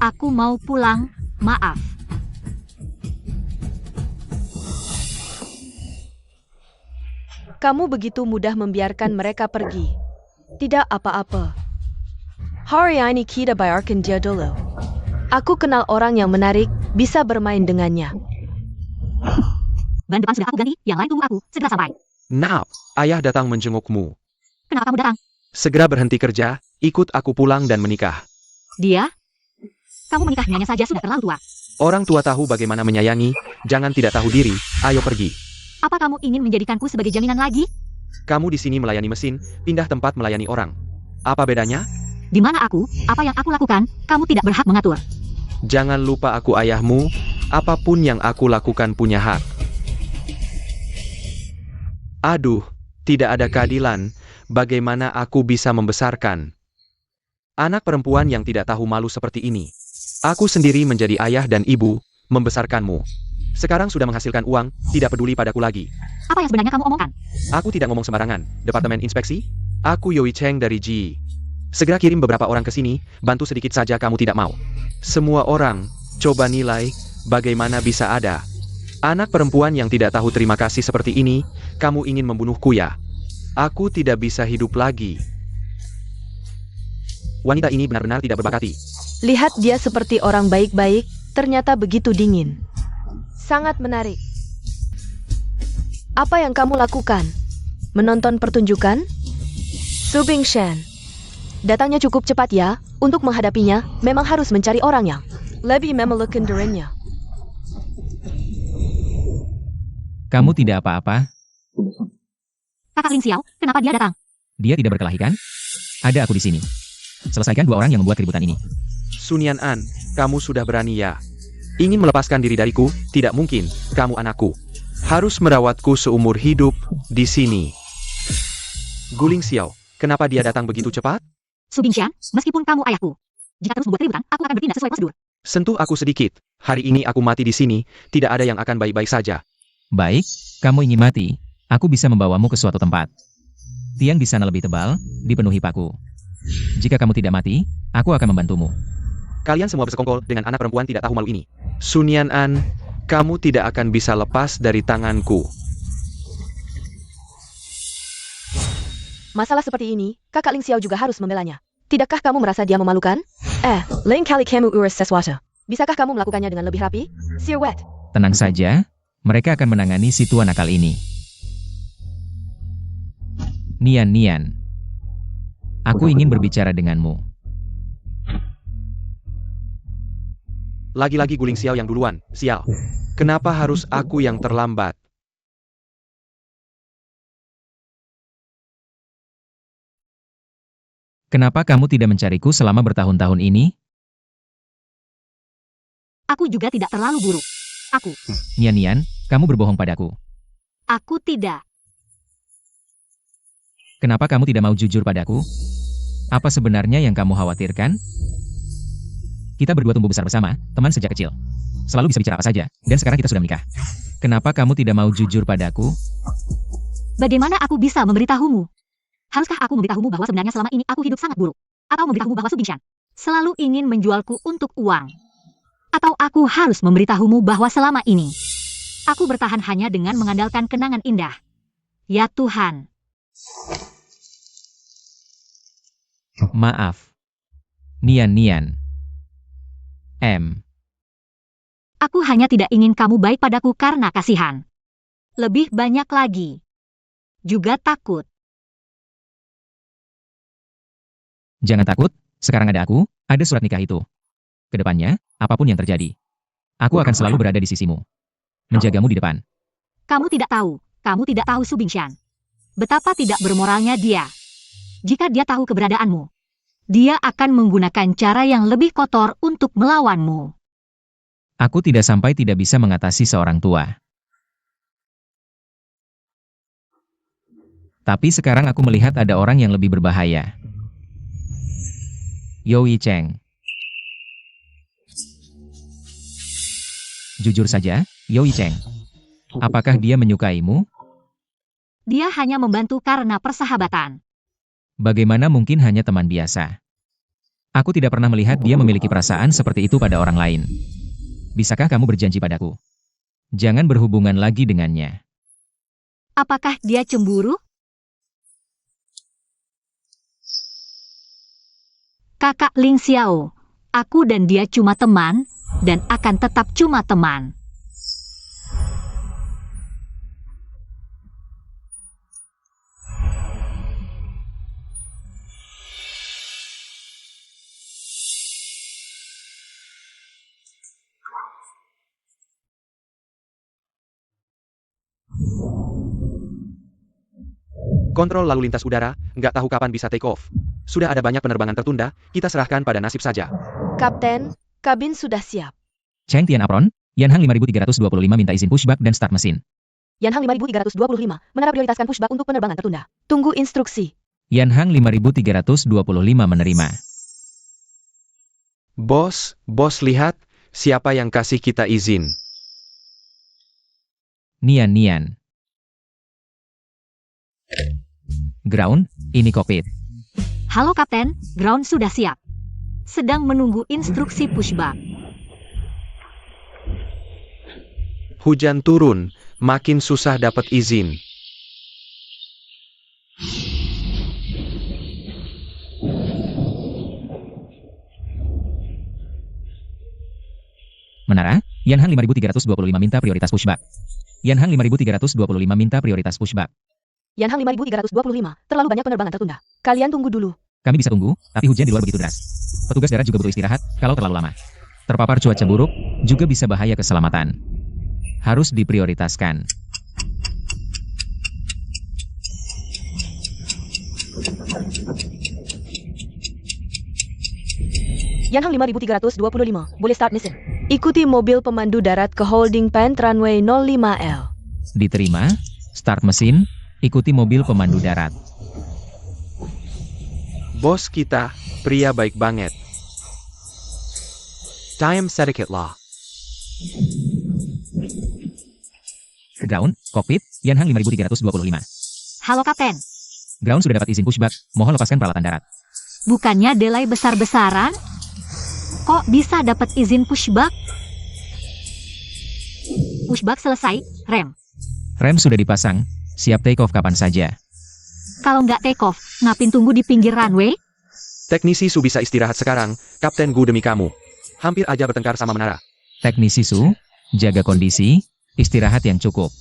Aku mau pulang, maaf. Kamu begitu mudah membiarkan mereka pergi. Tidak apa-apa. Hari ini kita bayarkan dia dulu. Aku kenal orang yang menarik, bisa bermain dengannya. Ban depan sudah aku ganti, yang lain tunggu aku, segera sampai. Now, ayah datang menjengukmu. Kenapa kamu datang? Segera berhenti kerja, ikut aku pulang dan menikah. Dia? Kamu menikah dengannya saja sudah terlalu tua. Orang tua tahu bagaimana menyayangi, jangan tidak tahu diri, ayo pergi. Apa kamu ingin menjadikanku sebagai jaminan lagi? Kamu di sini melayani mesin, pindah tempat melayani orang. Apa bedanya? Di mana aku, apa yang aku lakukan, kamu tidak berhak mengatur. Jangan lupa aku ayahmu, apapun yang aku lakukan punya hak. Aduh, tidak ada keadilan, bagaimana aku bisa membesarkan anak perempuan yang tidak tahu malu seperti ini. Aku sendiri menjadi ayah dan ibu, membesarkanmu. Sekarang sudah menghasilkan uang, tidak peduli padaku lagi. Apa yang sebenarnya kamu omongkan? Aku tidak ngomong sembarangan. Departemen Inspeksi? Aku Yoi Cheng dari Ji. Segera kirim beberapa orang ke sini, bantu sedikit saja kamu tidak mau. Semua orang, coba nilai, bagaimana bisa ada anak perempuan yang tidak tahu terima kasih seperti ini, kamu ingin membunuhku ya? Aku tidak bisa hidup lagi. Wanita ini benar-benar tidak berbakati. Lihat dia seperti orang baik-baik, ternyata begitu dingin. Sangat menarik. Apa yang kamu lakukan? Menonton pertunjukan? Su Bingshan. Datangnya cukup cepat ya, untuk menghadapinya, memang harus mencari orang yang lebih memelukkan dirinya. Kamu tidak apa-apa? Kakak Ling Xiao, kenapa dia datang? Dia tidak berkelahi kan? Ada aku di sini. Selesaikan 2 orang yang membuat keributan ini. Sunian An, kamu sudah berani ya? Ingin melepaskan diri dariku? Tidak mungkin, kamu anakku. Harus merawatku seumur hidup, di sini. Guling Xiao, kenapa dia datang begitu cepat? Su Bingshan, meskipun kamu ayahku, Jika terus membuat keributan, aku akan bertindak sesuai prosedur. Sentuh aku sedikit. Hari ini aku mati di sini, tidak ada yang akan baik-baik saja. Baik, kamu ingin mati. Aku bisa membawamu ke suatu tempat. Tiang di sana lebih tebal, dipenuhi paku. Jika kamu tidak mati, aku akan membantumu. Kalian semua bersekongkol dengan anak perempuan tidak tahu malu ini. Sun Yan'an, kamu tidak akan bisa lepas dari tanganku. Masalah seperti ini, kakak Ling Xiao juga harus membelanya. Tidakkah kamu merasa dia memalukan? Lain kali kamu urus sesuatu. Bisakah kamu melakukannya dengan lebih rapi? Sir Wet. Tenang saja, mereka akan menangani si tua nakal ini. Nian, aku ingin berbicara denganmu. Lagi-lagi guling Xiao yang duluan, sial. Kenapa harus aku yang terlambat? Kenapa kamu tidak mencariku selama bertahun-tahun ini? Aku juga tidak terlalu buruk. Nian, kamu berbohong padaku. Aku tidak. Kenapa kamu tidak mau jujur padaku? Apa sebenarnya yang kamu khawatirkan? Kita berdua tumbuh besar bersama, teman sejak kecil. Selalu bisa bicara apa saja, dan sekarang kita sudah menikah. Kenapa kamu tidak mau jujur padaku? Bagaimana aku bisa memberitahumu? Haruskah aku memberitahumu bahwa sebenarnya selama ini aku hidup sangat buruk? Atau memberitahumu bahwa Su Bingshan selalu ingin menjualku untuk uang? Atau aku harus memberitahumu bahwa selama ini aku bertahan hanya dengan mengandalkan kenangan indah? Ya Tuhan. Maaf. Nian. Aku hanya tidak ingin kamu baik padaku karena kasihan. Lebih banyak lagi. Juga takut. Jangan takut, sekarang ada aku, ada surat nikah itu. Kedepannya, apapun yang terjadi, aku akan selalu berada di sisimu. Menjagamu di depan. Kamu tidak tahu Su Bingshan. Betapa tidak bermoralnya dia. Jika dia tahu keberadaanmu, dia akan menggunakan cara yang lebih kotor untuk melawanmu. Aku tidak sampai tidak bisa mengatasi seorang tua. Tapi sekarang aku melihat ada orang yang lebih berbahaya. Yoi Cheng. Jujur saja, Yoi Cheng. Apakah dia menyukaimu? Dia hanya membantu karena persahabatan. Bagaimana mungkin hanya teman biasa? Aku tidak pernah melihat dia memiliki perasaan seperti itu pada orang lain. Bisakah kamu berjanji padaku? Jangan berhubungan lagi dengannya. Apakah dia cemburu? Kakak Ling Xiao, aku dan dia cuma teman, dan akan tetap cuma teman. Kontrol lalu lintas udara, nggak tahu kapan bisa take off. Sudah ada banyak penerbangan tertunda, kita serahkan pada nasib saja. Kapten, kabin sudah siap. Cheng Tian Apron, Yanhang 5325 minta izin pushback dan start mesin. Yanhang 5325, menara prioritaskan pushback untuk penerbangan tertunda. Tunggu instruksi. Yanhang 5325 menerima. Bos lihat, siapa yang kasih kita izin. Nian. Ground, ini kokpit. Halo Kapten, ground sudah siap. Sedang menunggu instruksi pushback. Hujan turun, makin susah dapat izin. Menara, Yanhang 5325 minta prioritas pushback. Yanhang 5325 minta prioritas pushback. Yanhang 5325, terlalu banyak penerbangan tertunda. Kalian tunggu dulu. Kami bisa tunggu, tapi hujan di luar begitu deras. Petugas darat juga butuh istirahat, kalau terlalu lama. Terpapar cuaca buruk, juga bisa bahaya keselamatan. Harus diprioritaskan. Yanhang 5325, boleh start mission. Ikuti mobil pemandu darat ke holding pen runway 05L. Diterima, start mesin, ikuti mobil pemandu darat. Bos kita, pria baik banget. Diam sedikitlah. Ground, kokpit, Yanhang 5325. Halo Kapten, Ground sudah dapat izin pushback, mohon lepaskan peralatan darat. bukannya delay besar-besaran? Kok bisa dapat izin pushback? Pushback selesai, rem. Rem sudah dipasang, siap take off kapan saja. Kalau nggak take off, ngapin tunggu di pinggir runway? Teknisi Su bisa istirahat sekarang, Kapten Gu demi kamu. Hampir aja bertengkar sama menara. Teknisi Su, jaga kondisi, istirahat yang cukup.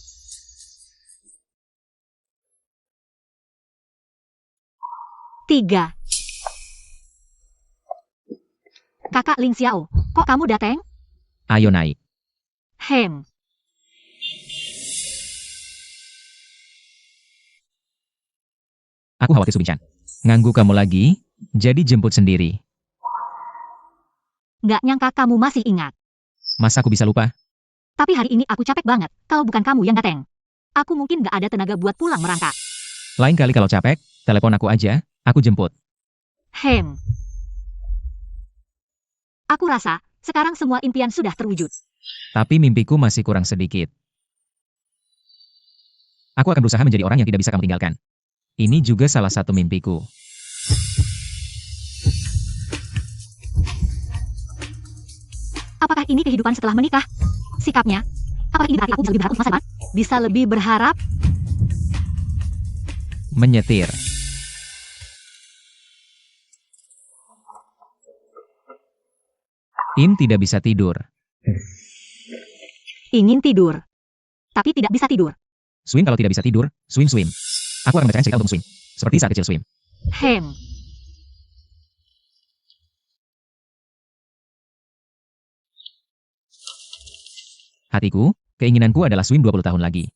Tiga. Kakak Ling Xiao, kok kamu dateng? Ayo naik. Hem. Aku khawatir Subin-chan. Nganggu kamu lagi, jadi jemput sendiri. Nggak nyangka kamu masih ingat. Masa aku bisa lupa? Tapi hari ini aku capek banget, kalau bukan kamu yang dateng. Aku mungkin nggak ada tenaga buat pulang merangkak. Lain kali kalau capek, telepon aku aja, aku jemput. Hem. Aku rasa, sekarang semua impian sudah terwujud. Tapi mimpiku masih kurang sedikit. Aku akan berusaha menjadi orang yang tidak bisa kamu tinggalkan. Ini juga salah satu mimpiku. Apakah ini kehidupan setelah menikah? Sikapnya? Apakah ini berarti aku bisa lebih berharap untuk masa depan? Bisa lebih berharap? Menyetir. Im tidak bisa tidur. Ingin tidur. Tapi tidak bisa tidur. Swim kalau tidak bisa tidur, swim. Aku akan bacakan cerita untuk swim. Seperti saat kecil swim. Hem. Hatiku, keinginanku adalah swim 20 tahun lagi.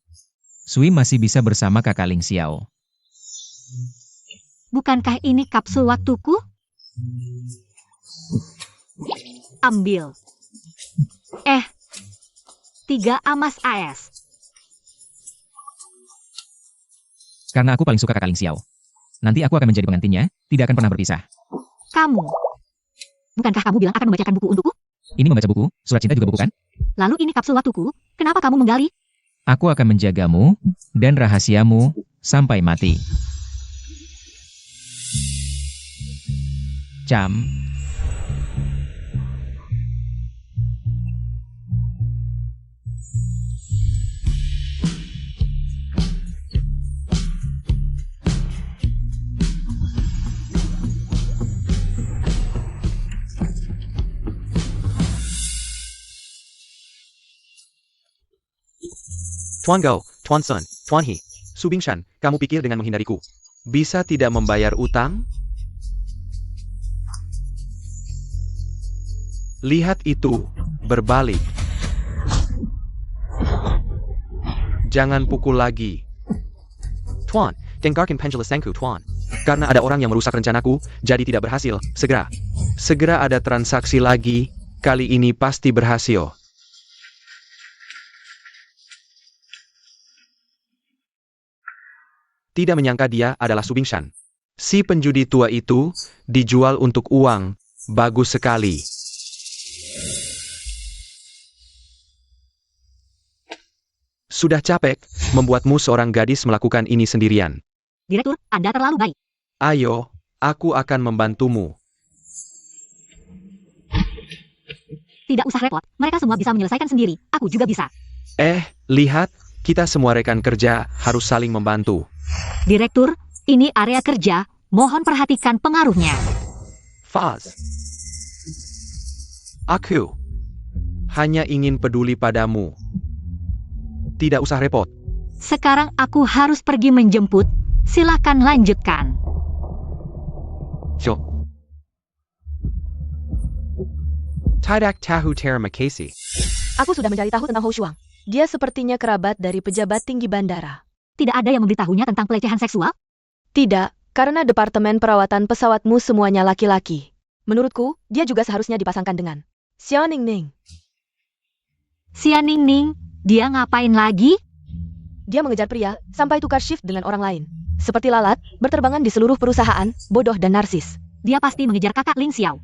Swim masih bisa bersama kakak Ling Xiao. Bukankah ini kapsul waktuku? Ambil. 3 Amas AS. Karena aku paling suka kakak Ling Xiao. Nanti aku akan menjadi pengantinnya, tidak akan pernah berpisah. Kamu. Bukankah kamu bilang akan membacakan buku untukku? Ini membaca buku, surat cinta juga buku kan? Lalu ini kapsul waktuku, kenapa kamu menggali? Aku akan menjagamu, dan rahasiamu, sampai mati. Jam. Tuan Gao, Tuan Sun, Tuan He, Su Bingshan, kamu pikir dengan menghindariku bisa tidak membayar utang? Lihat itu, berbalik. Jangan pukul lagi. Tuan, dengarkan penjelasanku Tuan. Karena ada orang yang merusak rencanaku, jadi tidak berhasil. Segera ada transaksi lagi, kali ini pasti berhasil. Tidak menyangka dia adalah Su Bingshan. Si penjudi tua itu dijual untuk uang. Bagus sekali. Sudah capek membuatmu seorang gadis melakukan ini sendirian. Direktur, Anda terlalu baik. Ayo, aku akan membantumu. Tidak usah repot, mereka semua bisa menyelesaikan sendiri. Aku juga bisa. Lihat, kita semua rekan kerja harus saling membantu. Direktur, ini area kerja. Mohon perhatikan pengaruhnya. Faz. Aku hanya ingin peduli padamu. Tidak usah repot. Sekarang aku harus pergi menjemput. Silakan lanjutkan. Tidak tahu terima kasih. Aku sudah mencari tahu tentang Hou Shuang. Dia sepertinya kerabat dari pejabat tinggi bandara. Tidak ada yang memberitahunya tentang pelecehan seksual? Tidak, karena departemen perawatan pesawatmu semuanya laki-laki. Menurutku, dia juga seharusnya dipasangkan dengan Xiao Ningning. Xia Ningning, dia ngapain lagi? Dia mengejar pria, sampai tukar shift dengan orang lain. Seperti lalat, berterbangan di seluruh perusahaan, bodoh dan narsis. Dia pasti mengejar kakak Ling Xiao.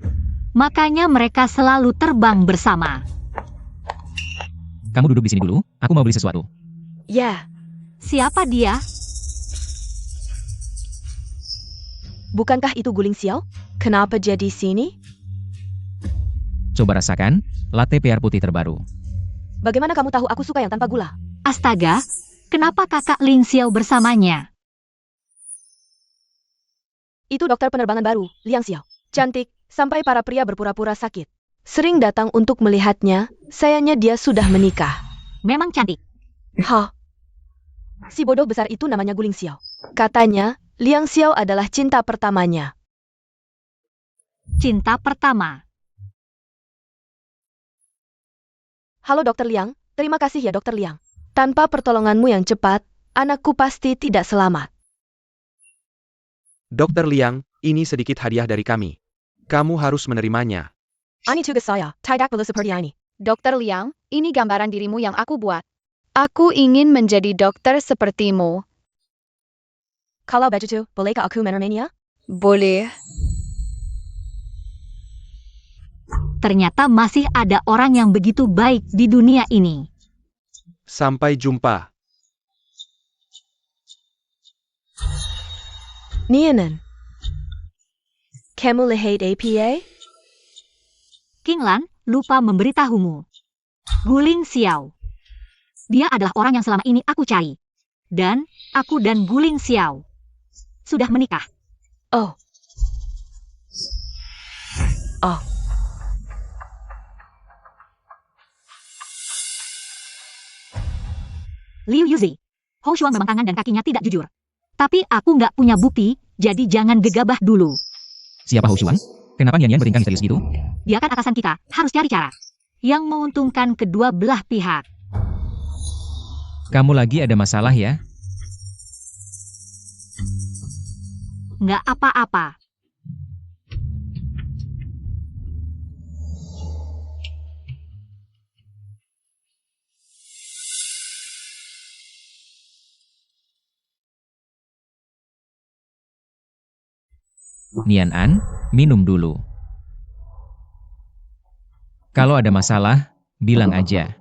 Makanya mereka selalu terbang bersama. Kamu duduk di sini dulu, aku mau beli sesuatu. Ya, Siapa dia? bukankah itu Guling Xiao? Kenapa jadi sini? Coba rasakan, latte PR putih terbaru. Bagaimana kamu tahu aku suka yang tanpa gula? Astaga, kenapa kakak Ling Xiao bersamanya? Itu dokter penerbangan baru, Liang Xiao. Cantik, sampai para pria berpura-pura sakit. Sering datang untuk melihatnya, sayangnya dia sudah menikah. Memang cantik. Hah? Si bodoh besar itu namanya Guling Xiao. Katanya, Liang Xiao adalah cinta pertamanya. Cinta pertama. Halo Dokter Liang, terima kasih ya Dokter Liang. Tanpa pertolonganmu yang cepat, anakku pasti tidak selamat. Dokter Liang, ini sedikit hadiah dari kami. Kamu harus menerimanya. Ani tugas saya, tidak perlu seperti ini. Dokter Liang, ini gambaran dirimu yang aku buat. Aku ingin menjadi dokter sepertimu. Kalau begitu, bolehkah aku menerimanya? Boleh. Ternyata masih ada orang yang begitu baik di dunia ini. Sampai jumpa. Nianan. Kamu lihat APA? King Lan lupa memberitahumu. Guling Xiao. Dia adalah orang yang selama ini aku cari. Dan aku dan Guling Xiao sudah menikah. Oh. Oh. Liu Yuzi. Hou Shuang memang tangan dan kakinya tidak jujur. Tapi aku nggak punya bukti, jadi jangan gegabah dulu. Siapa Hou Xuan? Kenapa Nian Nian beringkang misterius gitu? Dia kan atasan kita, harus cari cara yang menguntungkan kedua belah pihak. Kamu lagi ada masalah ya? Nggak apa-apa. Nian An, minum dulu. Kalau ada masalah, bilang aja.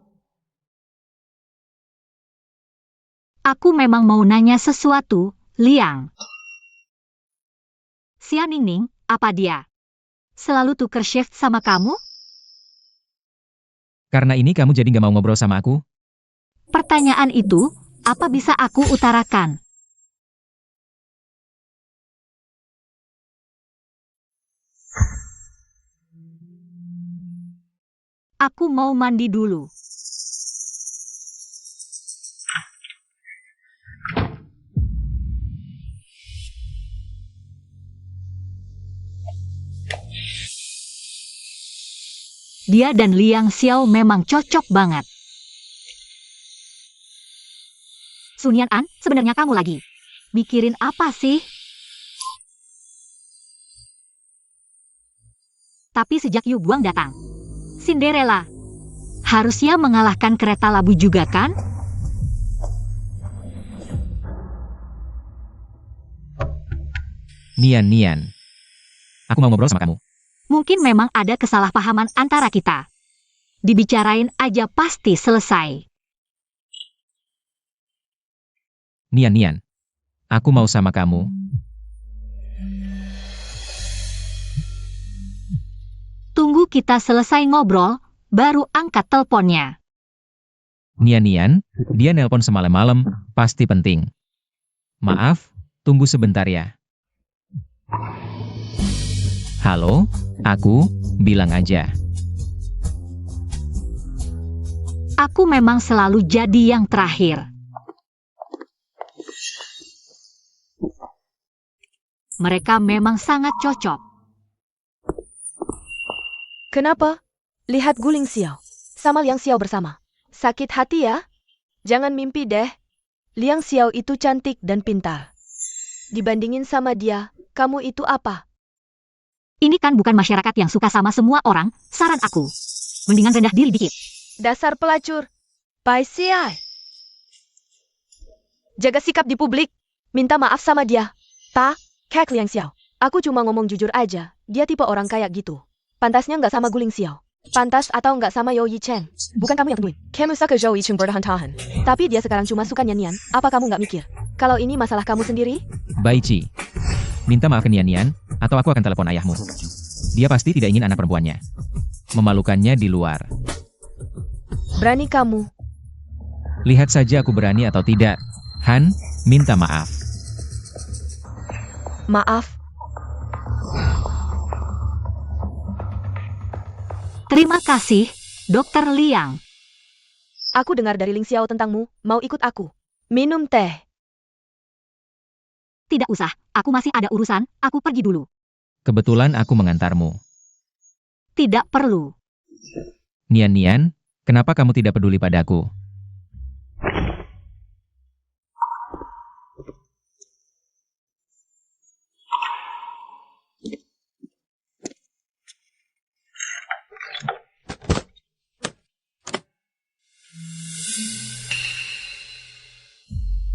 Aku memang mau nanya sesuatu, Liang. Xia Ningning, apa dia? Selalu tuker shift sama kamu? Karena ini kamu jadi nggak mau ngobrol sama aku? Pertanyaan itu, apa bisa aku utarakan? Aku mau mandi dulu. Dia dan Liang Xiao memang cocok banget. Sunian An, sebenarnya kamu lagi mikirin apa sih? Tapi sejak Yu Guang datang, Cinderella harusnya mengalahkan kereta labu juga kan? Nian Nian. Aku mau ngobrol sama kamu. Mungkin memang ada kesalahpahaman antara kita. Dibicarain aja pasti selesai. Nian Nian. Aku mau sama kamu. Tunggu kita selesai ngobrol, baru angkat teleponnya. Nian Nian, dia nelpon semalam-malam, pasti penting. Maaf, tunggu sebentar ya. Halo, aku, bilang aja. Aku memang selalu jadi yang terakhir. Mereka memang sangat cocok. Kenapa? Lihat Guling Xiao. Sama Liang Xiao bersama. Sakit hati ya? Jangan mimpi deh. Liang Xiao itu cantik dan pintar. Dibandingin sama dia, kamu itu apa? Ini kan bukan masyarakat yang suka sama semua orang, saran aku. Mendingan rendah diri dikit. Dasar pelacur. Pai Siai. Jaga sikap di publik. Minta maaf sama dia. Kek Liang Xiao. Aku cuma ngomong jujur aja. Dia tipe orang kayak gitu. Pantasnya nggak sama Guling Xiao. Pantas atau nggak sama Yo Yi Chen. Bukan kamu yang tentuin. Kamu suka Zhou Yicheng bertahan-tahan. Tapi dia sekarang cuma suka Nian. Apa kamu nggak mikir? Kalau ini masalah kamu sendiri? Baici, minta maaf ke Nian, atau aku akan telepon ayahmu. Dia pasti tidak ingin anak perempuannya. Memalukannya di luar. Berani kamu. Lihat saja aku berani atau tidak. Han, minta maaf. Maaf. Terima kasih, Dr. Liang. Aku dengar dari Ling Xiao tentangmu. Mau ikut aku? Minum teh. Tidak usah, aku masih ada urusan, aku pergi dulu. Kebetulan aku mengantarmu. Tidak perlu. Nian, kenapa kamu tidak peduli padaku?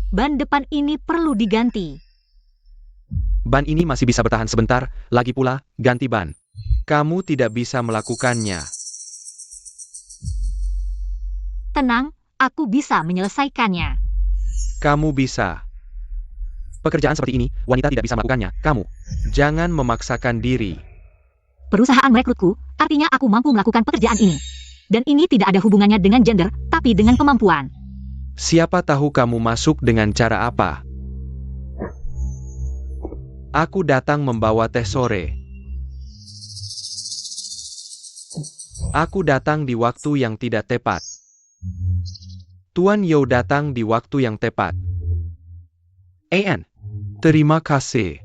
Ban depan ini perlu diganti. Ban ini masih bisa bertahan sebentar, lagi pula, ganti ban. Kamu tidak bisa melakukannya. Tenang, aku bisa menyelesaikannya. Kamu bisa. Pekerjaan seperti ini, wanita tidak bisa melakukannya. Kamu, jangan memaksakan diri. Perusahaan merekrutku, artinya aku mampu melakukan pekerjaan ini. Dan ini tidak ada hubungannya dengan gender, tapi dengan kemampuan. Siapa tahu kamu masuk dengan cara apa? Aku datang membawa teh sore. Aku datang di waktu yang tidak tepat. Tuan Yo datang di waktu yang tepat. An, terima kasih.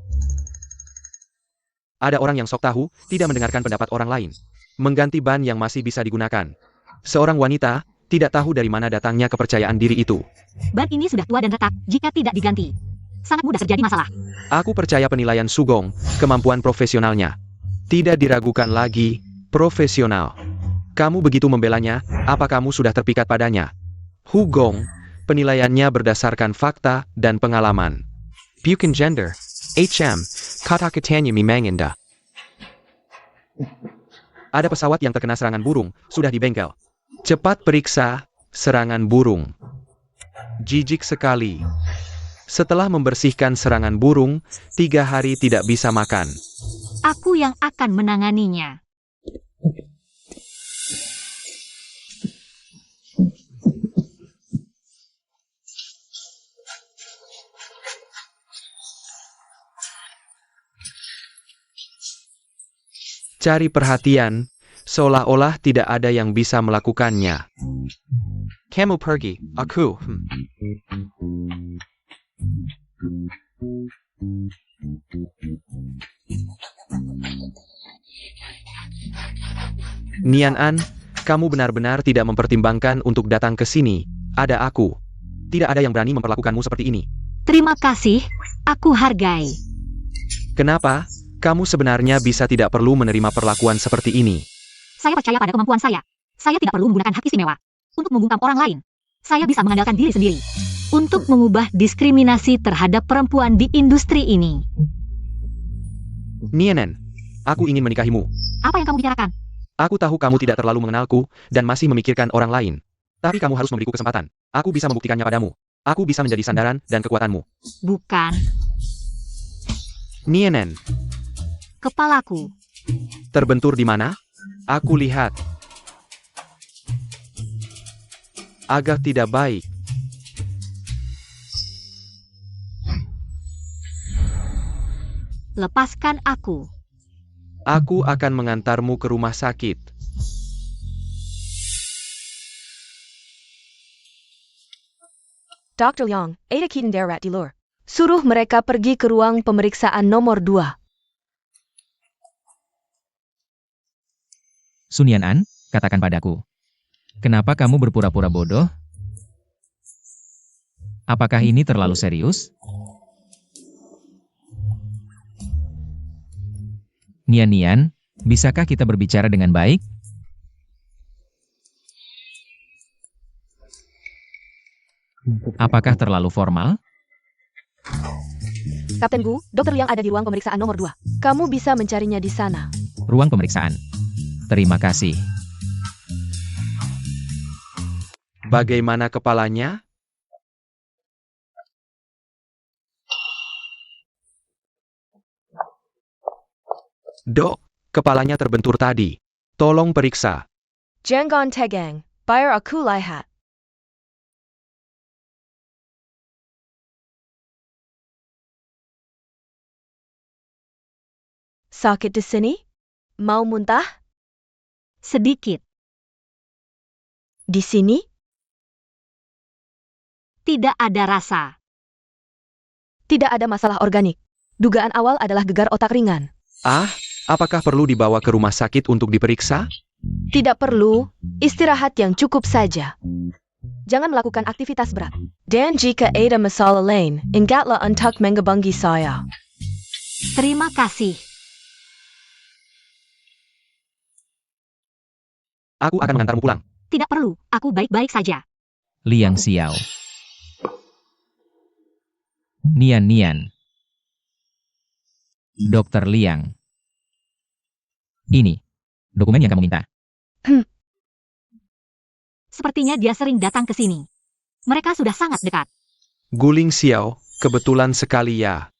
Ada orang yang sok tahu, tidak mendengarkan pendapat orang lain. Mengganti ban yang masih bisa digunakan. Seorang wanita, tidak tahu dari mana datangnya kepercayaan diri itu. Ban ini sudah tua dan retak jika tidak diganti. Sangat mudah terjadi masalah. Aku percaya penilaian Sugong, kemampuan profesionalnya. Tidak diragukan lagi, profesional. Kamu begitu membelanya, apa kamu sudah terpikat padanya? Hugong, penilaiannya berdasarkan fakta dan pengalaman. Bukan gender. HM, kata-katanya memang indah. Ada pesawat yang terkena serangan burung, sudah di bengkel. Cepat periksa, serangan burung. Jijik sekali. Setelah membersihkan serangan burung, 3 hari tidak bisa makan. Aku yang akan menanganinya. Cari perhatian, seolah-olah tidak ada yang bisa melakukannya. Kamu pergi, aku. Nian, kamu benar-benar tidak mempertimbangkan untuk datang ke sini. Ada aku. Tidak ada yang berani memperlakukanmu seperti ini. Terima kasih, aku hargai. Kenapa? Kamu sebenarnya bisa tidak perlu menerima perlakuan seperti ini. Saya percaya pada kemampuan saya. Saya tidak perlu menggunakan hak istimewa untuk membungkam orang lain. Saya bisa mengandalkan diri sendiri untuk mengubah diskriminasi terhadap perempuan di industri ini. Nian, aku ingin menikahimu. Apa yang kamu bicarakan? Aku tahu kamu tidak terlalu mengenalku dan masih memikirkan orang lain. Tapi kamu harus memberiku kesempatan. Aku bisa membuktikannya padamu. Aku bisa menjadi sandaran dan kekuatanmu. Bukan. Nian, Kepalaku. terbentur di mana? Aku lihat. Agak tidak baik. Lepaskan aku. Aku akan mengantarmu ke rumah sakit. Dr. Yang, ada kitten darat di luar. Suruh mereka pergi ke ruang pemeriksaan nomor 2. Sun Yan, katakan padaku. Kenapa kamu berpura-pura bodoh? Apakah ini terlalu serius? Nian, bisakah kita berbicara dengan baik? Apakah terlalu formal? Kapten Gu, dokter yang ada di ruang pemeriksaan nomor 2. Kamu bisa mencarinya di sana. Ruang pemeriksaan. Terima kasih. Bagaimana kepalanya? Dok, kepalanya terbentur tadi. Tolong periksa. Jangan tegang, biar aku lihat. Sakit di sini? Mau muntah? Sedikit. Di sini? Tidak ada rasa. Tidak ada masalah organik. Dugaan awal adalah gegar otak ringan. Ah, apakah perlu dibawa ke rumah sakit untuk diperiksa? Tidak perlu, istirahat yang cukup saja. Jangan melakukan aktivitas berat. Dan jika ada masalah lain, ingatlah untuk menghubungi saya. Terima kasih. Aku akan mengantarmu pulang. Tidak perlu, aku baik-baik saja. Liang Xiao. Nian. Dokter Liang. Ini dokumen yang kamu minta. Sepertinya dia sering datang ke sini. Mereka sudah sangat dekat. Guling Xiao, kebetulan sekali ya.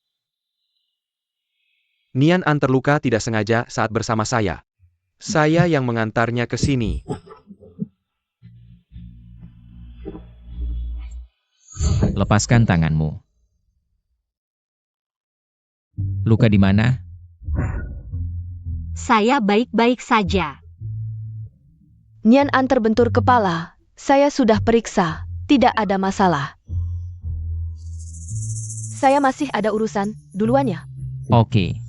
Nian An terluka tidak sengaja saat bersama saya. Saya yang mengantarnya ke sini. Lepaskan tanganmu. Luka di mana? Saya baik-baik saja. Nian An terbentur kepala. Saya sudah periksa. Tidak ada masalah. Saya masih ada urusan. Duluan ya. Oke.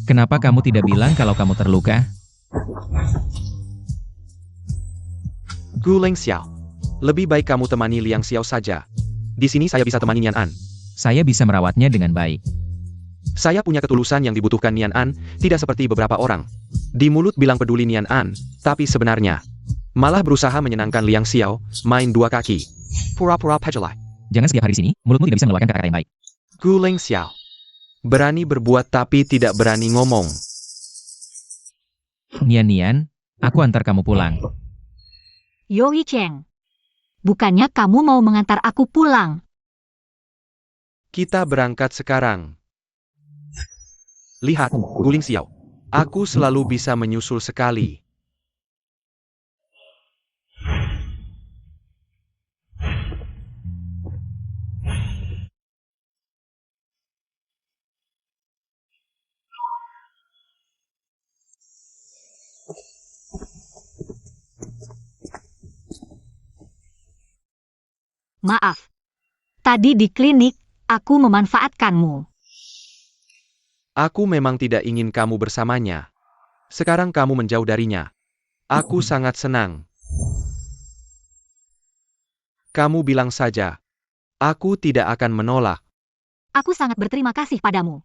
Kenapa kamu tidak bilang kalau kamu terluka? Guling Xiao. Lebih baik kamu temani Liang Xiao saja. Di sini saya bisa temani Nian An. Saya bisa merawatnya dengan baik. Saya punya ketulusan yang dibutuhkan Nian An, tidak seperti beberapa orang. Di mulut bilang peduli Nian An, tapi sebenarnya malah berusaha menyenangkan Liang Xiao, main dua kaki. Pura-pura pejelai. Jangan setiap hari sini, mulutmu tidak bisa mengeluarkan kata-kata yang baik. Guling Xiao. Berani berbuat tapi tidak berani ngomong. Nian, aku antar kamu pulang. Yoi Cheng. Bukannya kamu mau mengantar aku pulang? Kita berangkat sekarang. Lihat, Guling Xiao. Aku selalu bisa menyusul sekali. Maaf. Tadi di klinik, aku memanfaatkanmu. Aku memang tidak ingin kamu bersamanya. Sekarang kamu menjauh darinya. Aku sangat senang. Kamu bilang saja. Aku tidak akan menolak. Aku sangat berterima kasih padamu.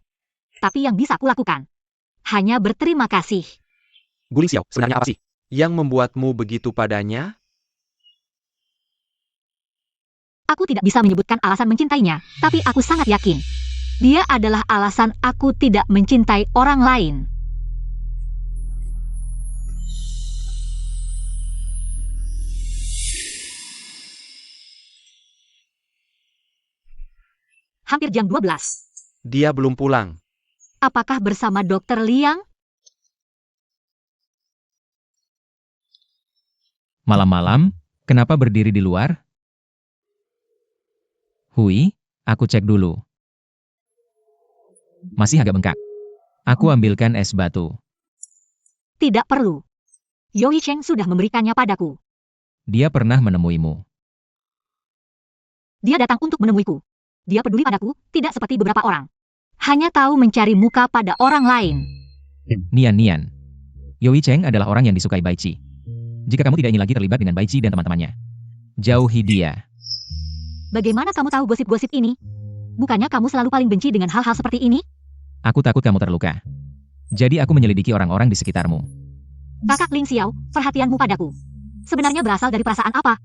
Tapi yang bisa kulakukan hanya berterima kasih. Guling Xiao, sebenarnya apa sih yang membuatmu begitu padanya? Aku tidak bisa menyebutkan alasan mencintainya, tapi aku sangat yakin. Dia adalah alasan aku tidak mencintai orang lain. Hampir jam 12. Dia belum pulang. Apakah bersama Dokter Liang? Malam-malam, kenapa berdiri di luar? Hui, aku cek dulu. Masih agak bengkak. Aku ambilkan es batu. Tidak perlu. Yoi Cheng sudah memberikannya padaku. Dia pernah menemuimu. Dia datang untuk menemuiku. Dia peduli padaku, tidak seperti beberapa orang. Hanya tahu mencari muka pada orang lain. Nian. Yoi Cheng adalah orang yang disukai Bai Qi. Jika kamu tidak ingin lagi terlibat dengan Bai Qi dan teman-temannya, jauhi dia. Bagaimana kamu tahu gosip-gosip ini? Bukannya kamu selalu paling benci dengan hal-hal seperti ini? Aku takut kamu terluka. Jadi aku menyelidiki orang-orang di sekitarmu. Kakak Ling Xiao, perhatianmu padaku sebenarnya berasal dari perasaan apa?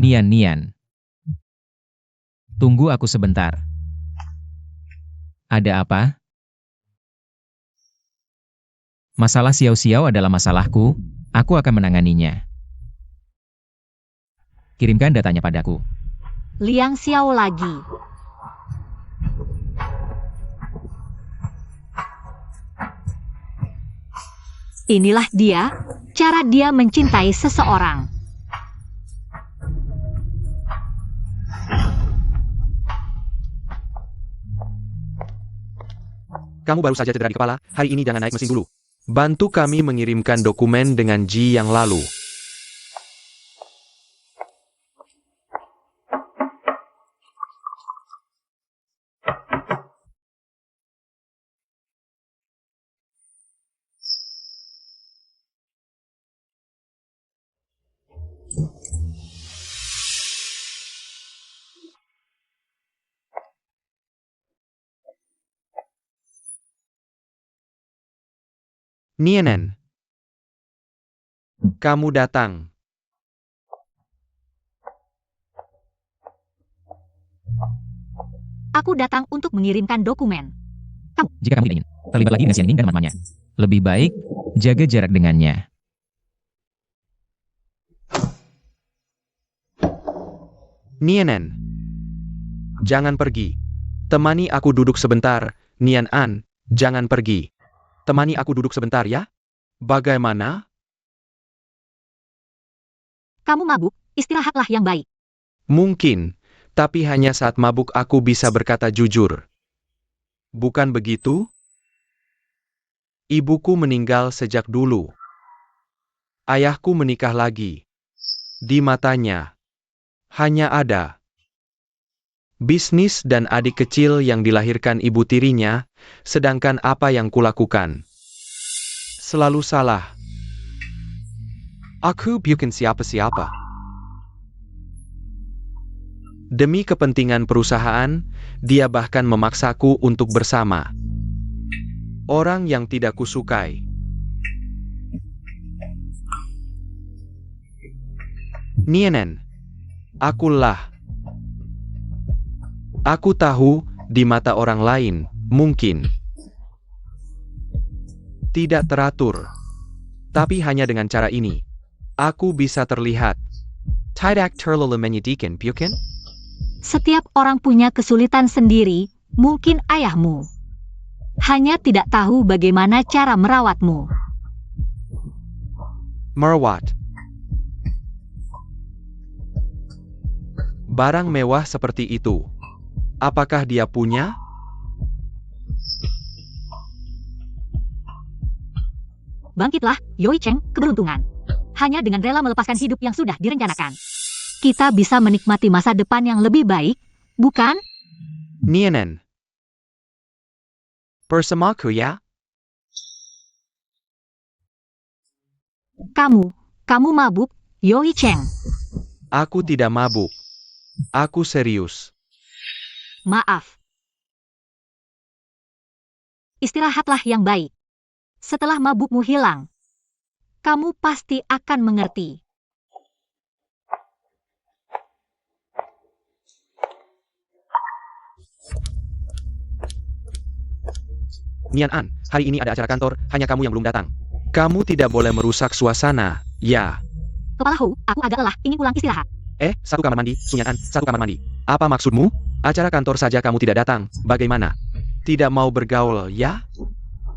Nian. Tunggu aku sebentar. Ada apa? Masalah Xiao Xiao adalah masalahku, aku akan menanganinya. Kirimkan datanya padaku. Liang Xiao lagi. Inilah dia, cara dia mencintai seseorang. Kamu baru saja cedera di kepala, hari ini jangan naik mesin dulu. Bantu kami mengirimkan dokumen dengan Ji yang lalu. Nienen, kamu datang. Aku datang untuk mengirimkan dokumen. Jika kamu tidak ingin terlibat lagi dengan Xianing dan teman-temannya, lebih baik jaga jarak dengannya. Nienen, jangan pergi. Temani aku duduk sebentar, Nian An, jangan pergi. Temani aku duduk sebentar ya. Bagaimana? Kamu mabuk, istirahatlah yang baik. Mungkin, tapi hanya saat mabuk aku bisa berkata jujur. Bukan begitu? Ibuku meninggal sejak dulu. Ayahku menikah lagi. Di matanya, hanya ada bisnis dan adik kecil yang dilahirkan ibu tirinya, sedangkan apa yang kulakukan selalu salah. Aku bukan siapa-siapa. Demi kepentingan perusahaan, dia bahkan memaksaku untuk bersama orang yang tidak kusukai. Nienen, akulah. Aku tahu, di mata orang lain, mungkin tidak teratur. Tapi hanya dengan cara ini, aku bisa terlihat. Tidak terlalu menyedihkan, bukan? Setiap orang punya kesulitan sendiri, mungkin ayahmu hanya tidak tahu bagaimana cara merawatmu. Merawat. Barang mewah seperti itu, apakah dia punya? Bangkitlah, Yoi Cheng, keberuntungan. Hanya dengan rela melepaskan hidup yang sudah direncanakan, kita bisa menikmati masa depan yang lebih baik, bukan? Nienen. Bersamaku ya? Kamu mabuk, Yoi Cheng. Aku tidak mabuk. Aku serius. Maaf. Istirahatlah yang baik. Setelah mabukmu hilang, kamu pasti akan mengerti. Nian An, hari ini ada acara kantor, hanya kamu yang belum datang. Kamu tidak boleh merusak suasana, ya. Kepala Hu, aku agak lelah, ingin pulang istirahat. Satu kamar mandi, Sunyan An, satu kamar mandi. Apa maksudmu? Acara kantor saja kamu tidak datang, bagaimana? Tidak mau bergaul, ya?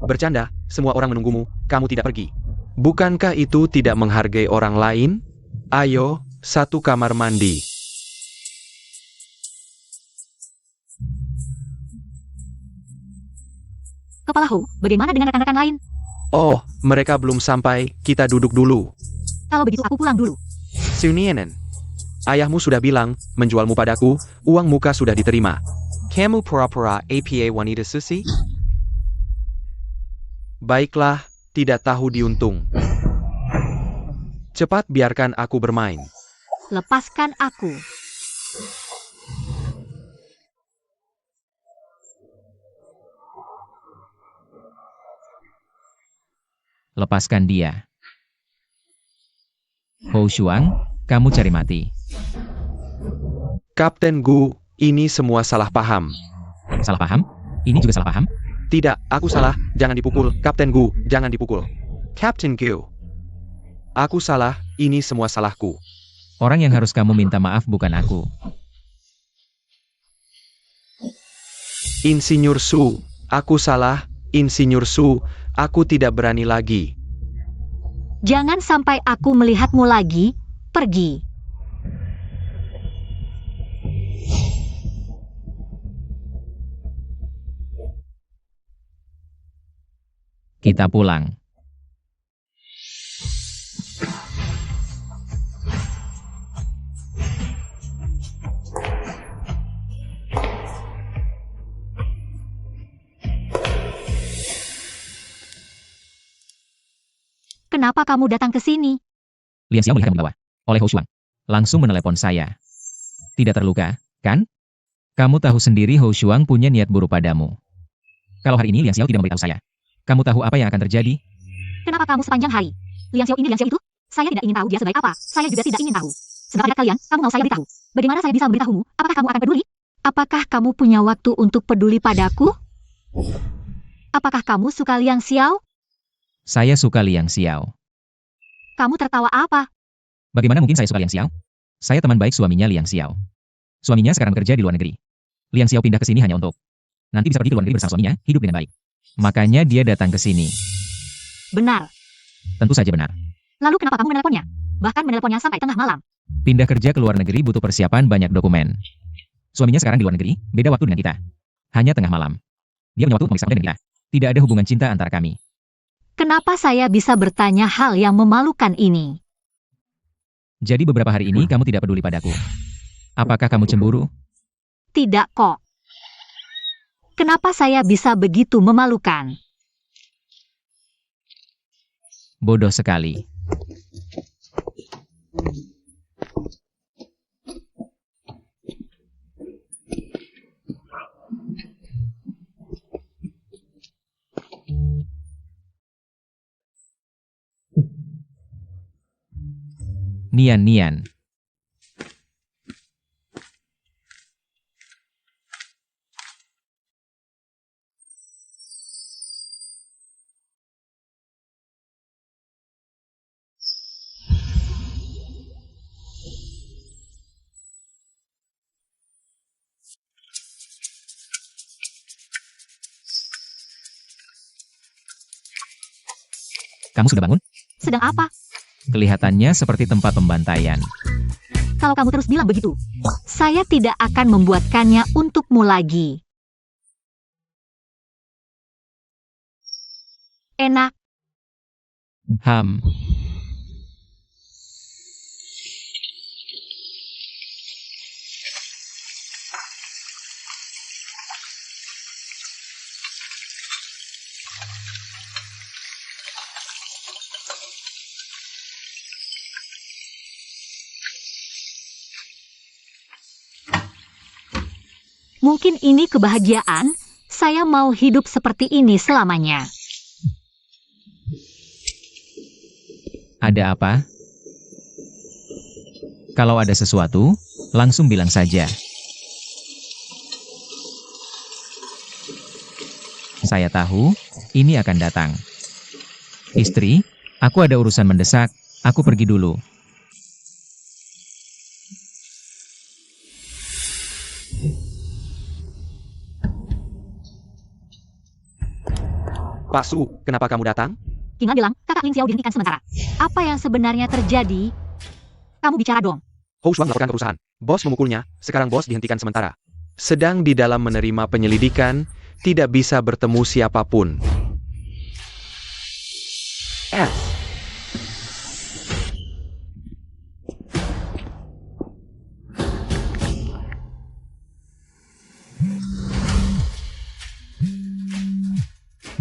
Bercanda, semua orang menunggumu, kamu tidak pergi. Bukankah itu tidak menghargai orang lain? Ayo, satu kamar mandi. Kepala Hu, bagaimana dengan rekan-rekan lain? Oh, mereka belum sampai, kita duduk dulu. Kalau begitu aku pulang dulu. Sunienen, ayahmu sudah bilang, menjualmu padaku, uang muka sudah diterima. Kamu pura-pura APA wanita susi? Baiklah, tidak tahu diuntung. Cepat biarkan aku bermain. Lepaskan aku. Lepaskan dia. Hou Shuang, kamu cari mati. Kapten Gu, ini semua salah paham. Salah paham? Ini juga salah paham? Tidak, aku salah, jangan dipukul, Kapten Gu, jangan dipukul. Captain Gu. Aku salah, ini semua salahku. Orang yang harus kamu minta maaf bukan aku. Insinyur Su, aku salah, Insinyur Su, aku tidak berani lagi. Jangan sampai aku melihatmu lagi, pergi. Kita pulang. Kenapa kamu datang ke sini? Lian Xiao melihat kamu dibawa oleh Hou Shuang. Langsung menelepon saya. Tidak terluka, kan? Kamu tahu sendiri Hou Shuang punya niat buruk padamu. Kalau hari ini Lian Xiao tidak memberitahu saya, kamu tahu apa yang akan terjadi? Kenapa kamu sepanjang hari? Liang Xiao ini, Liang Xiao itu? Saya tidak ingin tahu dia sebaik apa. Saya juga tidak ingin tahu. Seberapa dekat kalian, kamu mau saya beritahu? Bagaimana saya bisa memberitahumu? Apakah kamu akan peduli? Apakah kamu punya waktu untuk peduli padaku? Apakah kamu suka Liang Xiao? Saya suka Liang Xiao. Kamu tertawa apa? Bagaimana mungkin saya suka Liang Xiao? Saya teman baik suaminya Liang Xiao. Suaminya sekarang bekerja di luar negeri. Liang Xiao pindah ke sini hanya untuk nanti bisa pergi ke luar negeri bersama suaminya, hidup dengan baik. Makanya dia datang ke sini. Benar. Tentu saja benar. Lalu kenapa kamu menelponnya? Bahkan menelponnya sampai tengah malam. Pindah kerja ke luar negeri butuh persiapan banyak dokumen. Suaminya sekarang di luar negeri, beda waktu dengan kita. Hanya tengah malam. Dia punya waktu untuk memisahkan dengan kita. Tidak ada hubungan cinta antara kami. Kenapa saya bisa bertanya hal yang memalukan ini? Jadi beberapa hari ini kamu tidak peduli padaku. Apakah kamu cemburu? Tidak kok. Kenapa saya bisa begitu memalukan? Bodoh sekali. Nian. Kamu sudah bangun? Sedang apa? Kelihatannya seperti tempat pembantaian. Kalau kamu terus bilang begitu, saya tidak akan membuatkannya untukmu lagi. Enak. Ham. Mungkin ini kebahagiaan. Saya mau hidup seperti ini selamanya. Ada apa? Kalau ada sesuatu, langsung bilang saja. Saya tahu, ini akan datang. Istri, aku ada urusan mendesak, aku pergi dulu. Pak Su, kenapa kamu datang? Qinglan bilang, kakak Ling Xiao dihentikan sementara. Apa yang sebenarnya terjadi? Kamu bicara dong. Hou Shuang melaporkan ke perusahaan. Bos memukulnya, sekarang bos dihentikan sementara. Sedang di dalam menerima penyelidikan, tidak bisa bertemu siapapun.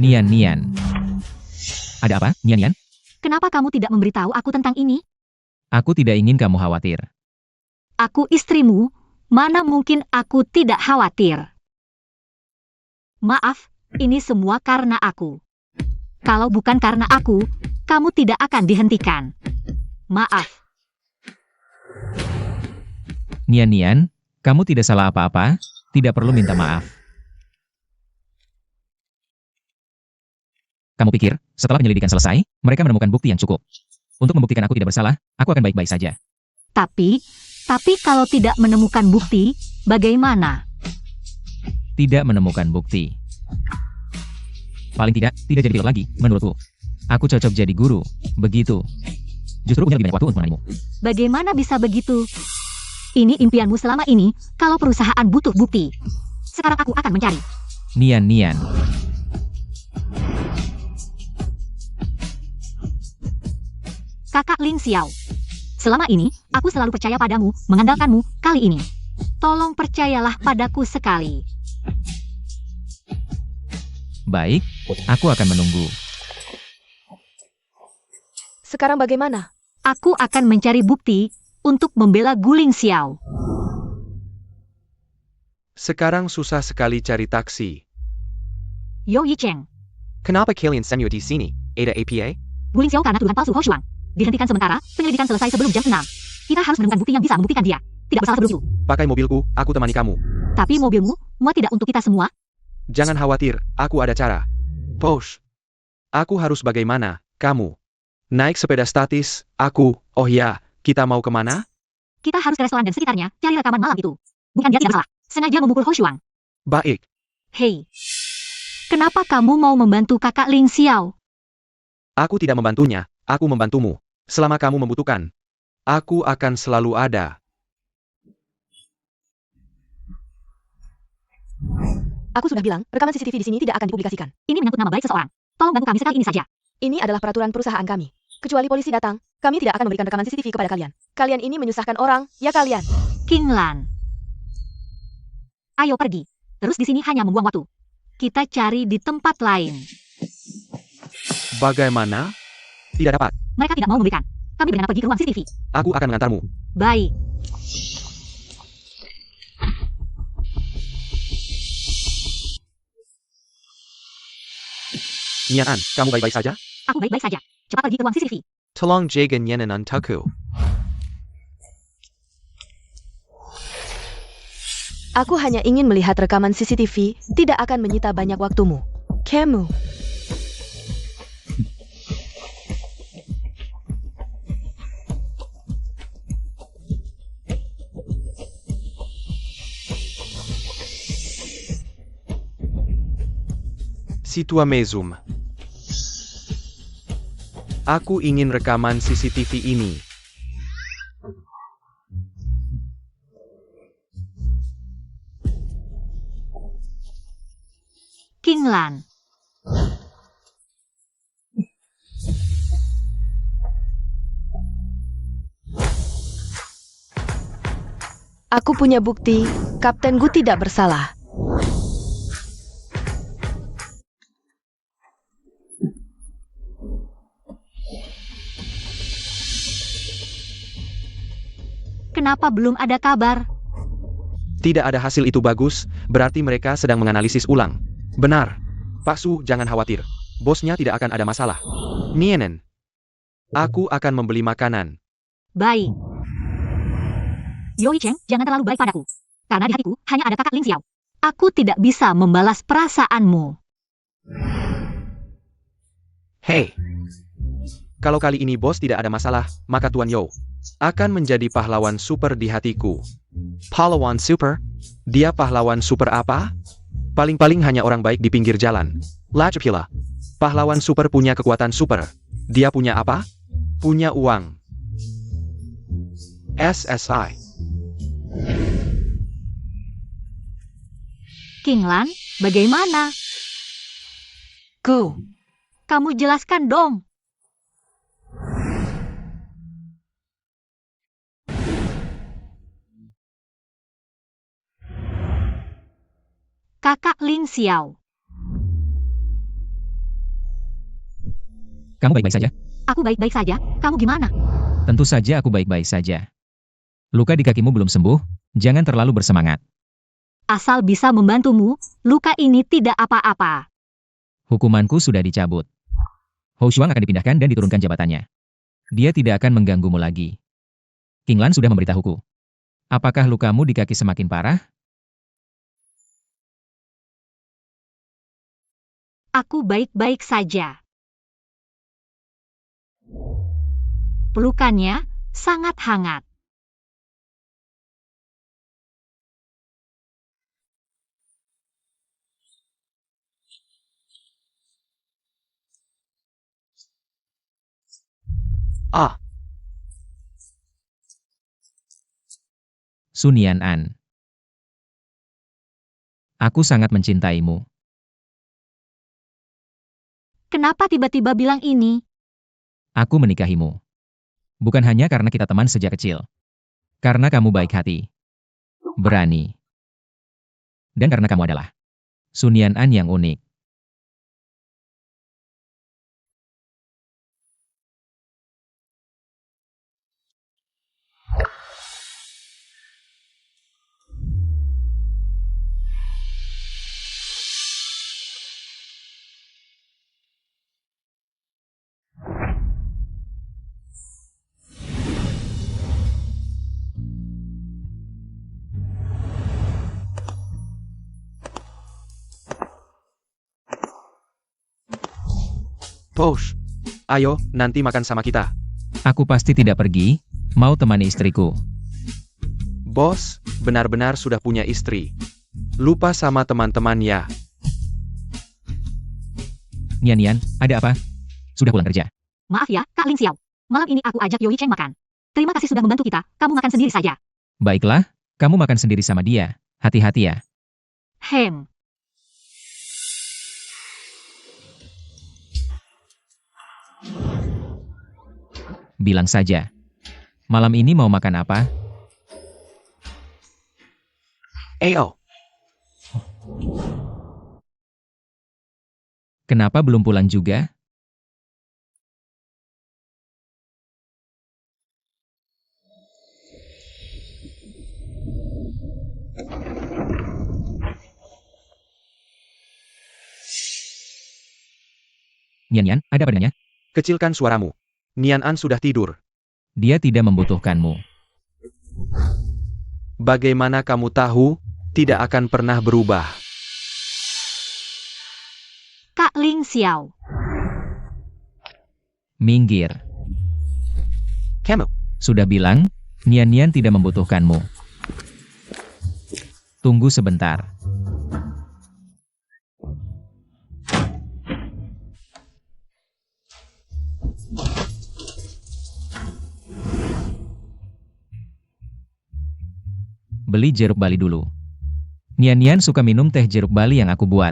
Nian. Ada apa, Nian? Kenapa kamu tidak memberitahu aku tentang ini? Aku tidak ingin kamu khawatir. Aku istrimu, mana mungkin aku tidak khawatir. Maaf, ini semua karena aku. Kalau bukan karena aku, kamu tidak akan dihentikan. Maaf. Nian, kamu tidak salah apa-apa, tidak perlu minta maaf. Kamu pikir, setelah penyelidikan selesai, mereka menemukan bukti yang cukup. Untuk membuktikan aku tidak bersalah, aku akan baik-baik saja. Tapi kalau tidak menemukan bukti, bagaimana? Tidak menemukan bukti. Paling tidak jadi pilot lagi, menurutku. Aku cocok jadi guru, begitu. Justru punya lebih banyak waktu untuk mengenalimu. Bagaimana bisa begitu? Ini impianmu selama ini, kalau perusahaan butuh bukti. Sekarang aku akan mencari. Nian. Kakak Ling Xiao. Selama ini, aku selalu percaya padamu, mengandalkanmu, kali ini. Tolong percayalah padaku sekali. Baik, aku akan menunggu. Sekarang bagaimana? Aku akan mencari bukti untuk membela Guling Xiao. Sekarang susah sekali cari taksi. Yo Yicheng, Kenapa kalian semua di sini? Ada APA? Guling Xiao karena tuduhan palsu Ho Shuang. Dihentikan sementara, penyelidikan selesai sebelum jam 6. Kita harus menemukan bukti yang bisa membuktikan dia tidak bersalah sebelum itu. Pakai mobilku, aku temani kamu. Tapi mobilmu, muat tidak untuk kita semua? Jangan khawatir, aku ada cara. Posh. Aku harus bagaimana, kamu? Naik sepeda statis, aku, oh ya, kita mau kemana? Kita harus ke restoran dan sekitarnya, cari rekaman malam itu. Bukan dia tidak bersalah, sengaja memukul Ho Shuang. Baik, Hei, kenapa kamu mau membantu kakak Ling Xiao? aku tidak membantunya, aku membantumu. Selama kamu membutuhkan, aku akan selalu ada. Aku sudah bilang, rekaman CCTV di sini tidak akan dipublikasikan. Ini menyangkut nama baik seseorang. Tolong bantu kami sekali ini saja. Ini adalah peraturan perusahaan kami. Kecuali polisi datang, kami tidak akan memberikan rekaman CCTV kepada kalian. Kalian ini menyusahkan orang, ya kalian. King Lan. Ayo pergi. Terus di sini hanya membuang waktu. Kita cari di tempat lain. Bagaimana? Tidak dapat. Mereka tidak mau memberikan. Kami berencana pergi ke ruang CCTV. Aku akan mengantarmu. Baik. Nian, kamu baik-baik saja? Aku baik-baik saja. Cepat pergi ke ruang CCTV. Tolong jaga nyanan untukku. Aku hanya ingin melihat rekaman CCTV, tidak akan menyita banyak waktumu. Kamu. Situa Mezum. Aku ingin rekaman CCTV ini. King Lan. Aku punya bukti, Kapten Gu tidak bersalah. Kenapa belum ada kabar? Tidak ada hasil itu bagus, berarti mereka sedang menganalisis ulang. Benar. Pak Su, jangan khawatir. Bosnya tidak akan ada masalah. Nienen. Aku akan membeli makanan. Baik. Yoi Cheng, jangan terlalu baik padaku. Karena di hatiku, hanya ada kakak Ling Xiao. Aku tidak bisa membalas perasaanmu. Hei. Kalau kali ini bos tidak ada masalah, maka Tuan Yo akan menjadi pahlawan super di hatiku. Pahlawan Super? Dia pahlawan super apa? Paling-paling hanya orang baik di pinggir jalan. Lajapila. Pahlawan super punya kekuatan super. Dia punya apa? Punya uang. SSI. King Lan, bagaimana? Gu. Kamu jelaskan dong. Kakak Ling Xiao. Kamu baik-baik saja? Aku baik-baik saja. Kamu gimana? Tentu saja aku baik-baik saja. Luka di kakimu belum sembuh, jangan terlalu bersemangat. Asal bisa membantumu, luka ini tidak apa-apa. Hukumanku sudah dicabut. Ho Shuang akan dipindahkan dan diturunkan jabatannya. Dia tidak akan mengganggumu lagi. King Lan sudah memberitahuku. Apakah lukamu di kaki semakin parah? Aku baik-baik saja. Pelukannya sangat hangat. Ah, Sun Yan'an. Aku sangat mencintaimu. Kenapa tiba-tiba bilang ini? Aku menikahimu. Bukan hanya karena kita teman sejak kecil. Karena kamu baik hati. Berani. Dan karena kamu adalah Sun Yan'an yang unik. Posh. Ayo, nanti makan sama kita. Aku pasti tidak pergi, mau temani istriku. Bos, benar-benar sudah punya istri. Lupa sama teman-teman ya. Nian, ada apa? Sudah pulang kerja. Maaf ya, Kak Ling Xiao. Malam ini aku ajak Yoi Cheng makan. Terima kasih sudah membantu kita, kamu makan sendiri saja. Baiklah, kamu makan sendiri sama dia. Hati-hati ya. Hem. Bilang saja. Malam ini mau makan apa? Ayo. Kenapa belum pulang juga? Nian, ada padanya? Kecilkan suaramu. Nian An sudah tidur. Dia tidak membutuhkanmu. Bagaimana kamu tahu? Tidak akan pernah berubah. Kak Ling Xiao. Minggir. Kamu. Sudah bilang, Nian tidak membutuhkanmu. Tunggu sebentar. Beli jeruk bali dulu. Nian suka minum teh jeruk bali yang aku buat.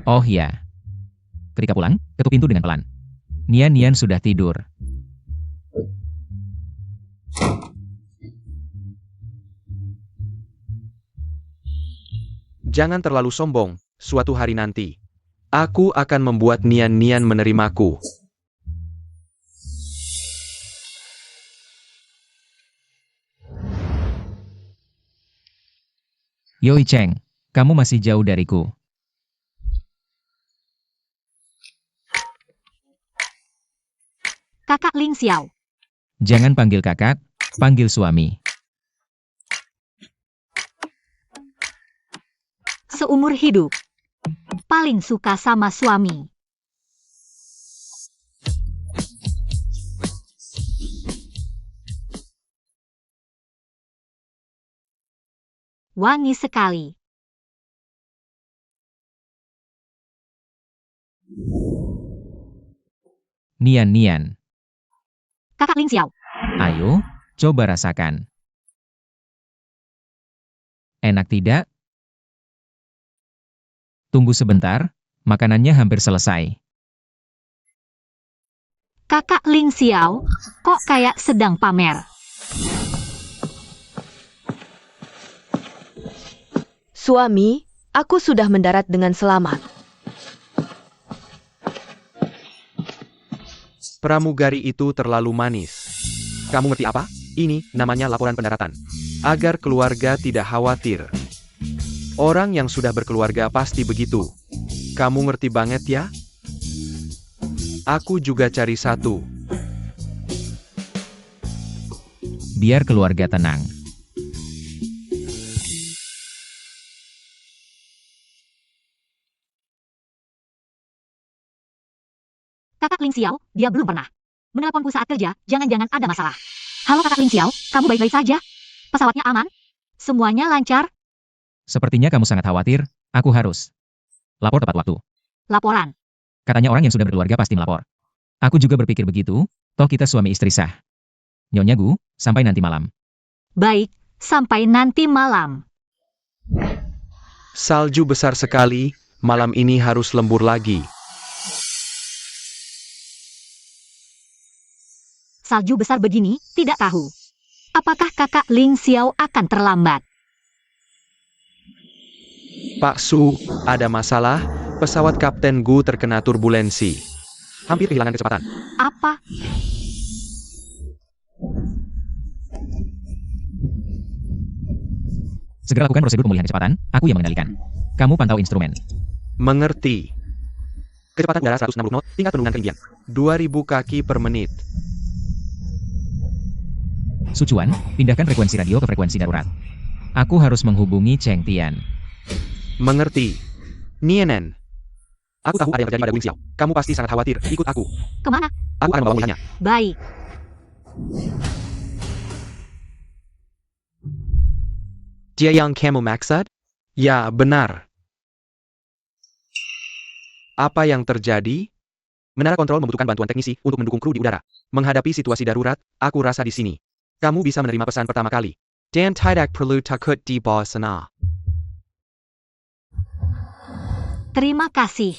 Oh ya. Ketika pulang, ketuk pintu dengan pelan. Nian sudah tidur. Jangan terlalu sombong. Suatu hari nanti, aku akan membuat Nian menerimaku. Yoi Cheng, kamu masih jauh dariku. Kakak Ling Xiao. Jangan panggil kakak, panggil suami. Seumur hidup. Paling suka sama suami. Wangi sekali. Nian. Kakak Ling Xiao. Ayo, coba rasakan. Enak tidak? Tunggu sebentar, makanannya hampir selesai. Kakak Ling Xiao, kok kayak sedang pamer? Suami, aku sudah mendarat dengan selamat. Pramugari itu terlalu manis. Kamu ngerti apa? Ini namanya laporan pendaratan. Agar keluarga tidak khawatir. Orang yang sudah berkeluarga pasti begitu. Kamu ngerti banget ya? Aku juga cari satu. Biar keluarga tenang. Kakak Ling Xiao, dia belum pernah. Menelponku saat kerja, jangan-jangan ada masalah. Halo kakak Ling Xiao, kamu baik-baik saja? Pesawatnya aman? Semuanya lancar? Sepertinya kamu sangat khawatir, aku harus lapor tepat waktu. Laporan. Katanya orang yang sudah berkeluarga pasti melapor. Aku juga berpikir begitu, toh kita suami istri sah. Nyonya Gu, sampai nanti malam. Baik, sampai nanti malam. Salju besar sekali, malam ini harus lembur lagi. Salju besar begini, tidak tahu. Apakah kakak Ling Xiao akan terlambat? Pak Su, ada masalah, pesawat Kapten Gu terkena turbulensi. Hampir kehilangan kecepatan. Apa? Segera lakukan prosedur pemulihan kecepatan, aku yang mengendalikan. Kamu pantau instrumen. Mengerti. Kecepatan udara 160 knot, tingkat penurunan ketinggian 2000 kaki per menit. Sucuan, pindahkan frekuensi radio ke frekuensi darurat. Aku harus menghubungi Cheng Tian. Mengerti. Nienen. Aku tahu ada yang terjadi pada Wing Xiao. Kamu pasti sangat khawatir, ikut aku. Kemana? Aku akan membawa melihatnya. Baik. Dia yang kamu maksud? Ya, benar. Apa yang terjadi? Menara kontrol membutuhkan bantuan teknisi untuk mendukung kru di udara. Menghadapi situasi darurat, aku rasa di sini. Kamu bisa menerima pesan pertama kali. Dan tidak perlu takut di bawah sana. Terima kasih.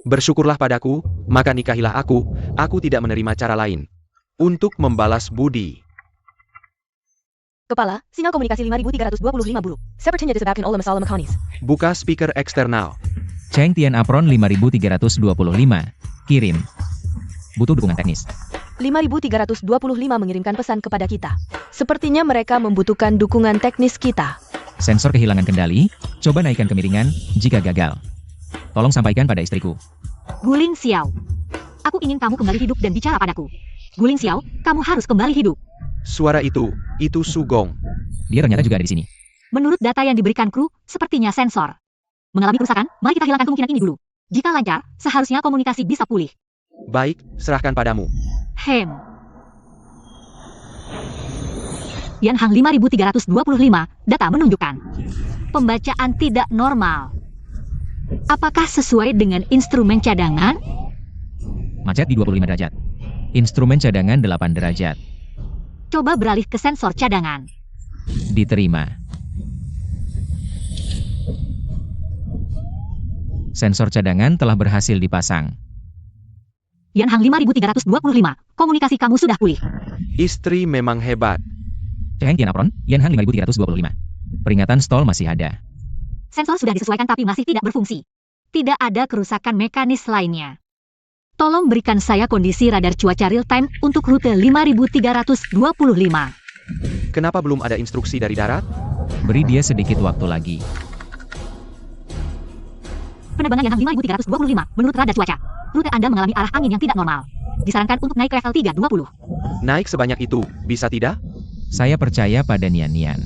Bersyukurlah padaku, maka nikahilah aku tidak menerima cara lain. Untuk membalas budi. Kepala, sinyal komunikasi 5325 buruk. Sepertinya disebabkan oleh masalah mekanis. Buka speaker eksternal. Cheng Tian Apron 5325. Kirim. Butuh dukungan teknis. 5325 mengirimkan pesan kepada kita. Sepertinya mereka membutuhkan dukungan teknis kita. Sensor kehilangan kendali, coba naikkan kemiringan, jika gagal. Tolong sampaikan pada istriku. Guling Xiao. Aku ingin kamu kembali hidup dan bicara padaku. Guling Xiao, kamu harus kembali hidup. Suara itu Sugong. Dia ternyata juga ada di sini. Menurut data yang diberikan kru, sepertinya sensor mengalami kerusakan. Mari kita hilangkan kemungkinan ini dulu. Jika lancar, seharusnya komunikasi bisa pulih. Baik, serahkan padamu. Yanhang 5325, data menunjukkan pembacaan tidak normal. Apakah sesuai dengan instrumen cadangan? Macet di 25 derajat. Instrumen cadangan 8 derajat. Coba beralih ke sensor cadangan. Diterima. Sensor cadangan telah berhasil dipasang. Yanhang 5325, komunikasi kamu sudah pulih. Istri memang hebat. Cheng Tian Apron, Yanhang 5325. Peringatan stall masih ada. Sensor sudah disesuaikan tapi masih tidak berfungsi. Tidak ada kerusakan mekanis lainnya. Tolong berikan saya kondisi radar cuaca real time untuk rute 5325. Kenapa belum ada instruksi dari darat? Beri dia sedikit waktu lagi. Penerbangan Yanhang 5325, menurut radar cuaca, rute Anda mengalami arah angin yang tidak normal. Disarankan untuk naik ke level 320. Naik sebanyak itu, bisa tidak? Saya percaya pada Nian Nian.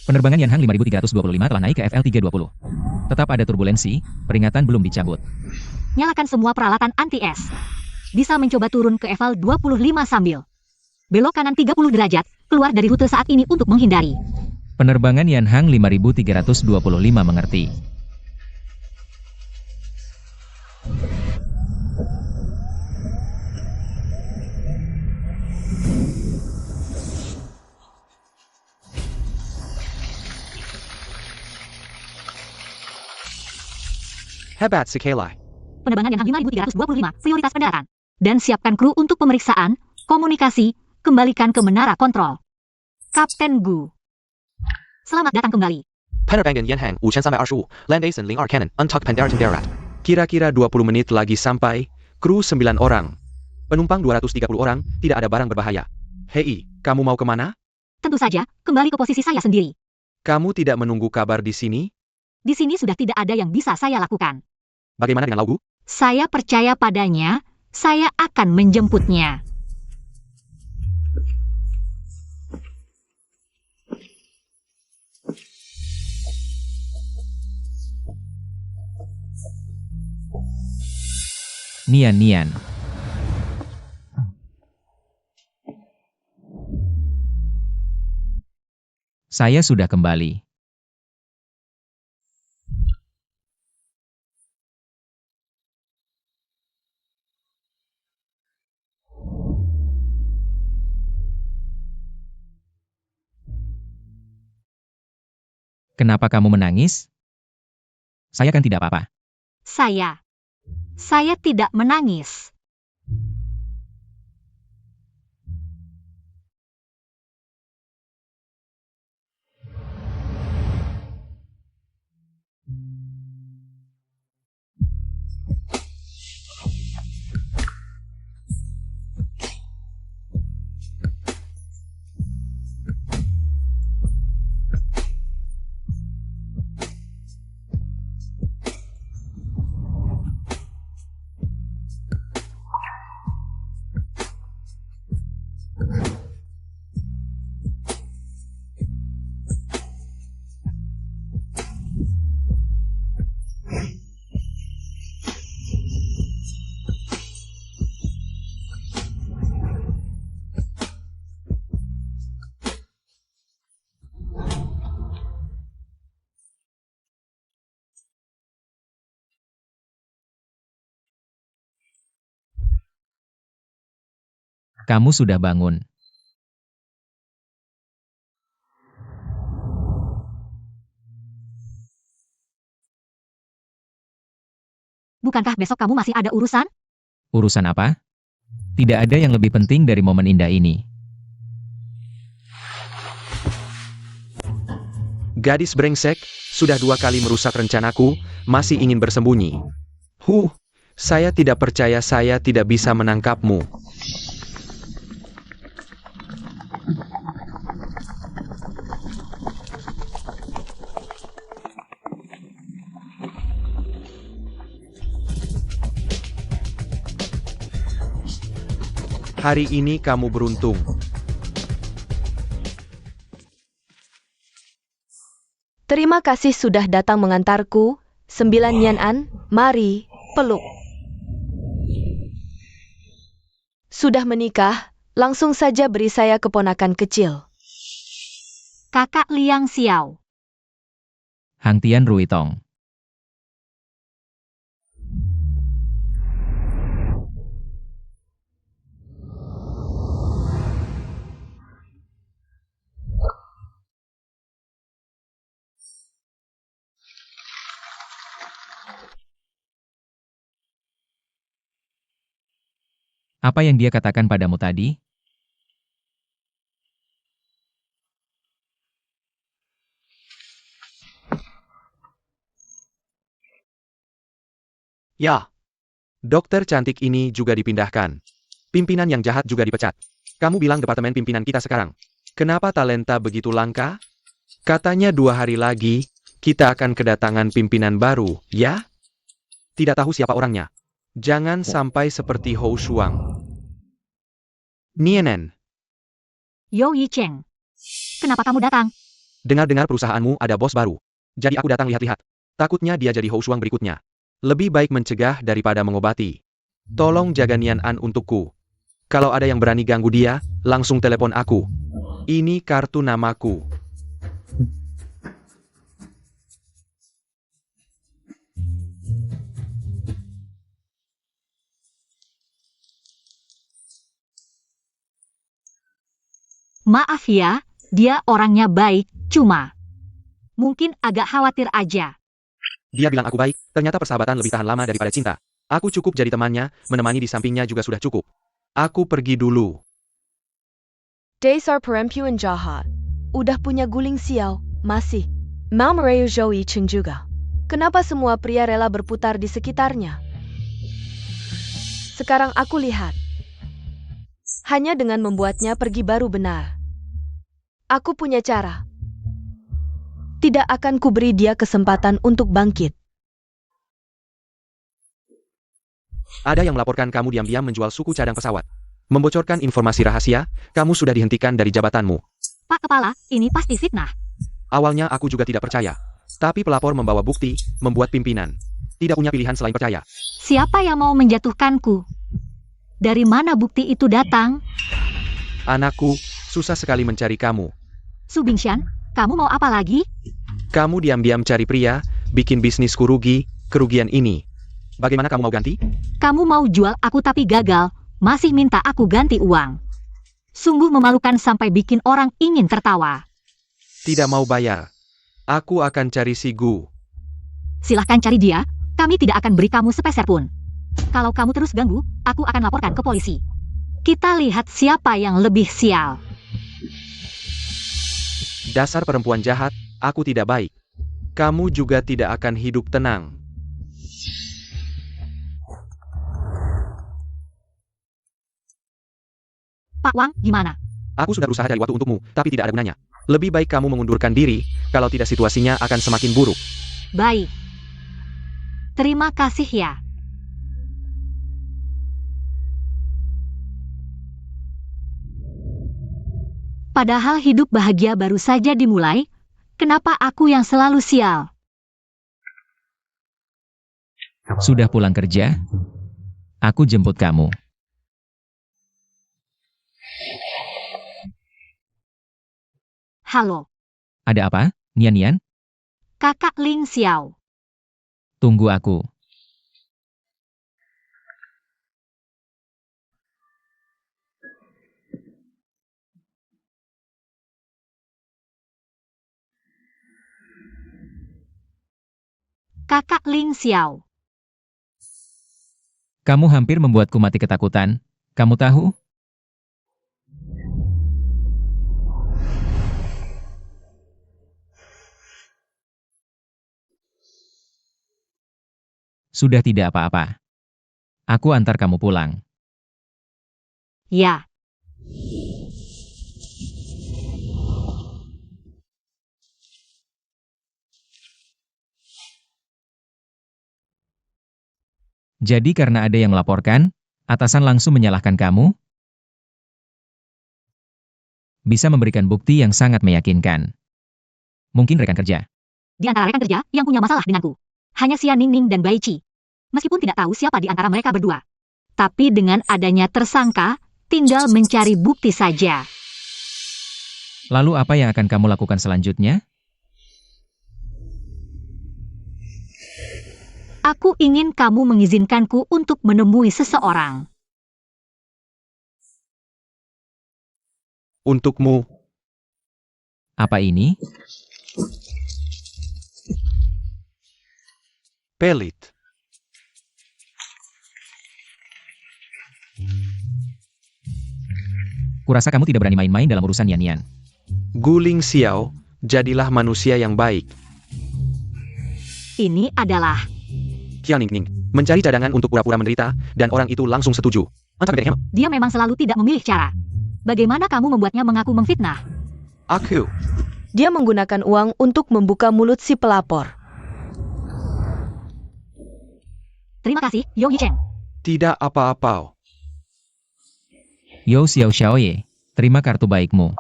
Penerbangan Yanhang 5325 telah naik ke FL 320. Tetap ada turbulensi, peringatan belum dicabut. Nyalakan semua peralatan anti-es. Bisa mencoba turun ke level 25 sambil belok kanan 30 derajat, keluar dari rute saat ini untuk menghindari. Penerbangan Yanhang 5325 mengerti. Hebat sekali. Penerbangan Yanhang 5325, prioritas pendaratan. Dan siapkan kru untuk pemeriksaan, komunikasi, kembalikan ke menara kontrol. Kapten Gu. Selamat datang kembali. Penerbangan Yanhang 5325, landasan 02 kanan, untuk pendaratan darat. Kira-kira 20 menit lagi sampai, kru 9 orang. Penumpang 230 orang, tidak ada barang berbahaya. Hei, kamu mau kemana? Tentu saja, kembali ke posisi saya sendiri. Kamu tidak menunggu kabar di sini? Di sini sudah tidak ada yang bisa saya lakukan. Bagaimana dengan Laugu? Saya percaya padanya, saya akan menjemputnya. Nian-Nian. Saya sudah kembali. Kenapa kamu menangis? Saya kan tidak apa-apa. Saya tidak menangis. Kamu sudah bangun. Bukankah besok kamu masih ada urusan? Urusan apa? Tidak ada yang lebih penting dari momen indah ini. Gadis brengsek, sudah 2 kali merusak rencanaku, masih ingin bersembunyi. Saya tidak percaya saya tidak bisa menangkapmu. Hari ini kamu beruntung. Terima kasih sudah datang mengantarku. 9 Nian-An, mari, peluk. Sudah menikah, langsung saja beri saya keponakan kecil. Kakak Liang Xiao. Hang Tian Ruitong. Apa yang dia katakan padamu tadi? Ya. Dokter cantik ini juga dipindahkan. Pimpinan yang jahat juga dipecat. Kamu bilang departemen pimpinan kita sekarang. Kenapa talenta begitu langka? Katanya 2 hari lagi, kita akan kedatangan pimpinan baru, ya? Tidak tahu siapa orangnya. Jangan sampai seperti Hou Shuang. Nienen, Yo Yi Cheng. Kenapa kamu datang? dengar-dengar perusahaanmu ada bos baru. Jadi aku datang lihat-lihat. Takutnya dia jadi Hou Shuang berikutnya. Lebih baik mencegah daripada mengobati. Tolong jaga Nian-An untukku. Kalau ada yang berani ganggu dia, langsung telepon aku. Ini kartu namaku. Maaf ya, dia orangnya baik, cuma mungkin agak khawatir aja. Dia bilang aku baik, ternyata persahabatan lebih tahan lama daripada cinta. Aku cukup jadi temannya, menemani di sampingnya juga sudah cukup. Aku pergi dulu. Dasar perempuan jahat. Udah punya guling Xiao, masih mau merayu Zhou Yicheng juga. Kenapa semua pria rela berputar di sekitarnya? Sekarang aku lihat. Hanya dengan membuatnya pergi baru benar. Aku punya cara. Tidak akan kuberi dia kesempatan untuk bangkit. Ada yang melaporkan kamu diam-diam menjual suku cadang pesawat. Membocorkan informasi rahasia, kamu sudah dihentikan dari jabatanmu. Pak Kepala, ini pasti fitnah. Awalnya aku juga tidak percaya. Tapi pelapor membawa bukti, membuat pimpinan. tidak punya pilihan selain percaya. Siapa yang mau menjatuhkanku? Dari mana bukti itu datang? Anakku, susah sekali mencari kamu. Su Bingshan, kamu mau apa lagi? Kamu diam-diam cari pria, bikin bisnisku rugi, kerugian ini. Bagaimana kamu mau ganti? Kamu mau jual aku tapi gagal, masih minta aku ganti uang. Sungguh memalukan sampai bikin orang ingin tertawa. Tidak mau bayar. Aku akan cari si Gu. Silahkan cari dia, kami tidak akan beri kamu sepeser pun. Kalau kamu terus ganggu, aku akan laporkan ke polisi. Kita lihat siapa yang lebih sial. Dasar perempuan jahat, aku tidak baik. Kamu juga tidak akan hidup tenang. Pak Wang, gimana? Aku sudah berusaha cari waktu untukmu, tapi tidak ada gunanya. Lebih baik kamu mengundurkan diri, kalau tidak situasinya akan semakin buruk. Baik. Terima kasih ya. Padahal hidup bahagia baru saja dimulai, kenapa aku yang selalu sial? Sudah pulang kerja? Aku jemput kamu. Halo, Ada apa, Nian Nian? Kakak Ling Xiao. Tunggu aku. Kakak Ling Xiao. Kamu hampir membuatku mati ketakutan. Kamu tahu? Sudah tidak apa-apa. Aku antar kamu pulang. Ya. Jadi karena ada yang melaporkan, atasan langsung menyalahkan kamu? Bisa memberikan bukti yang sangat meyakinkan. Mungkin rekan kerja. Di antara rekan kerja yang punya masalah denganku, hanya Xia Ningning dan Bai Qi. Meskipun tidak tahu siapa di antara mereka berdua. Tapi dengan adanya tersangka, tinggal mencari bukti saja. Lalu apa yang akan kamu lakukan selanjutnya? Aku ingin kamu mengizinkanku untuk menemui seseorang. Untukmu, Apa ini? pelit. Kurasa kamu tidak berani main-main dalam urusan Nian Nian. Guling Xiao, jadilah manusia yang baik. Ini adalah Qian Ningning, mencari cadangan untuk pura-pura menderita, dan orang itu langsung setuju. dia memang selalu tidak memilih cara. Bagaimana kamu membuatnya mengaku memfitnah? Aku, Dia menggunakan uang untuk membuka mulut si pelapor. Terima kasih, Yong Yicheng. tidak apa-apa. Yo Xiao Xiaoye, terima kartu baikmu.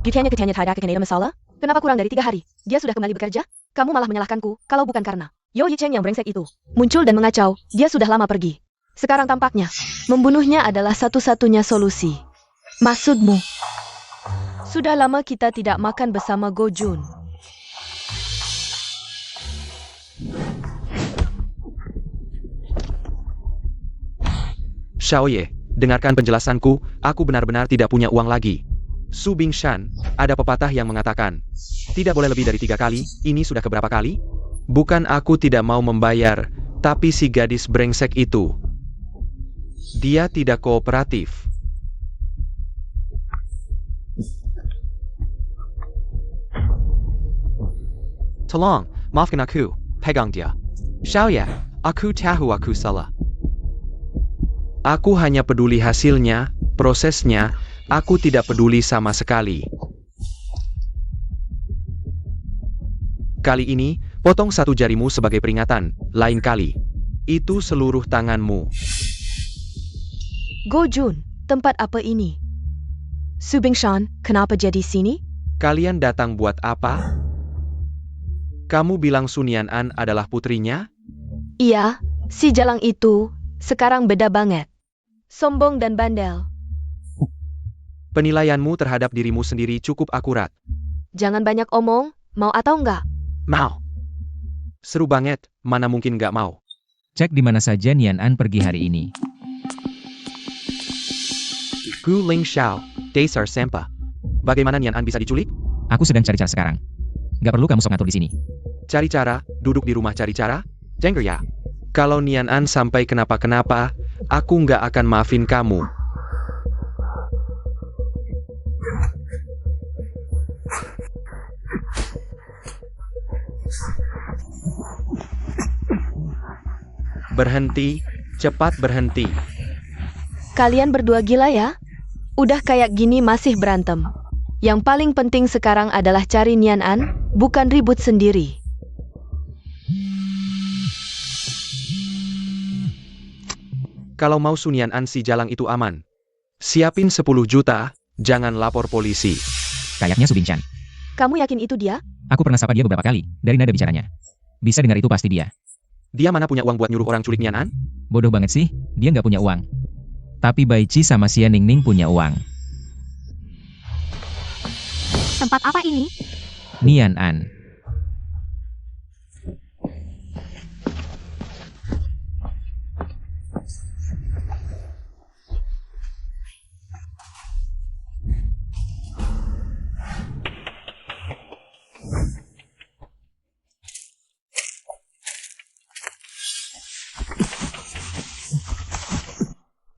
Ketianya ada kekenaian masalah? Kenapa kurang dari 3 hari? Dia sudah kembali bekerja? Kamu malah menyalahkanku, kalau bukan karena Yo Yicheng yang brengsek itu muncul dan mengacau, dia sudah lama pergi. Sekarang tampaknya, membunuhnya adalah satu-satunya solusi. Maksudmu? Sudah lama kita tidak makan bersama Go Jun. Xiaoye, dengarkan penjelasanku, aku benar-benar tidak punya uang lagi. Su Bingshan, ada pepatah yang mengatakan, tidak boleh lebih dari 3 kali, ini sudah keberapa kali? Bukan aku tidak mau membayar, tapi si gadis brengsek itu. Dia tidak kooperatif. Tolong, maafkan aku, pegang dia. Xiaoye, aku tahu aku salah. Aku hanya peduli hasilnya, prosesnya, aku tidak peduli sama sekali. Kali ini, potong 1 jarimu sebagai peringatan, lain kali. Itu seluruh tanganmu. Go Jun, tempat apa ini? Su Bingshan, kenapa jadi sini? Kalian datang buat apa? Kamu bilang Sun Yan'an adalah putrinya? Iya, si Jalang itu sekarang beda banget. Sombong dan bandel. Penilaianmu terhadap dirimu sendiri cukup akurat. Jangan banyak omong, mau atau enggak? Mau. Seru banget, mana mungkin nggak mau. Cek di mana saja Nian An pergi hari ini. Gu Ling Xiao, Dasar Sempa. Bagaimana Nian An bisa diculik? Aku sedang cari cara sekarang. Gak perlu kamu sok ngatur di sini. Cari cara, duduk di rumah cari cara? Jengger ya. Kalau Nian An sampai kenapa-kenapa, aku nggak akan maafin kamu. Berhenti, cepat berhenti. Kalian berdua gila ya? Udah kayak gini masih berantem. Yang paling penting sekarang adalah cari Nian An, bukan ribut sendiri. Kalau mau Sunian An si Jalang itu aman. Siapin 10 juta, jangan lapor polisi. Kayaknya Subinchan. Kamu yakin itu dia? Aku pernah sapa dia beberapa kali, dari nada bicaranya. Bisa dengar itu pasti dia. Dia mana punya uang buat nyuruh orang culik Nian An? Bodoh banget sih, dia nggak punya uang. Tapi Bai Chi sama Xia Ningning punya uang. Tempat apa ini? Nian An.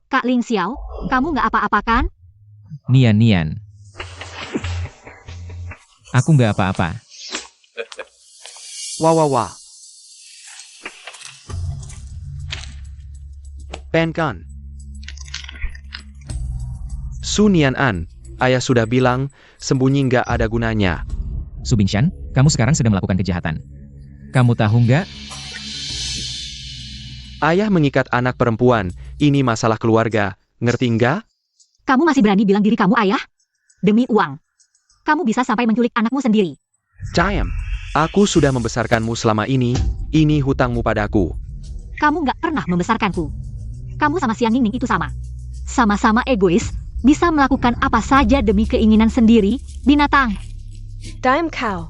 Kak Ling Xiao, kamu nggak apa-apa kan? Nian. Aku nggak apa-apa. Wah. Penkan. Sunian An, ayah sudah bilang, sembunyi nggak ada gunanya. Subinchan, kamu sekarang sedang melakukan kejahatan. Kamu tahu nggak? Ayah mengikat anak perempuan, ini masalah keluarga, ngerti nggak? Kamu masih berani bilang diri kamu ayah? Demi uang. Kamu bisa sampai menculik anakmu sendiri. Diam, aku sudah membesarkanmu selama ini hutangmu padaku. Kamu nggak pernah membesarkanku. Kamu sama Xia Ningning itu sama. Sama-sama egois, bisa melakukan apa saja demi keinginan sendiri, binatang. Time cow.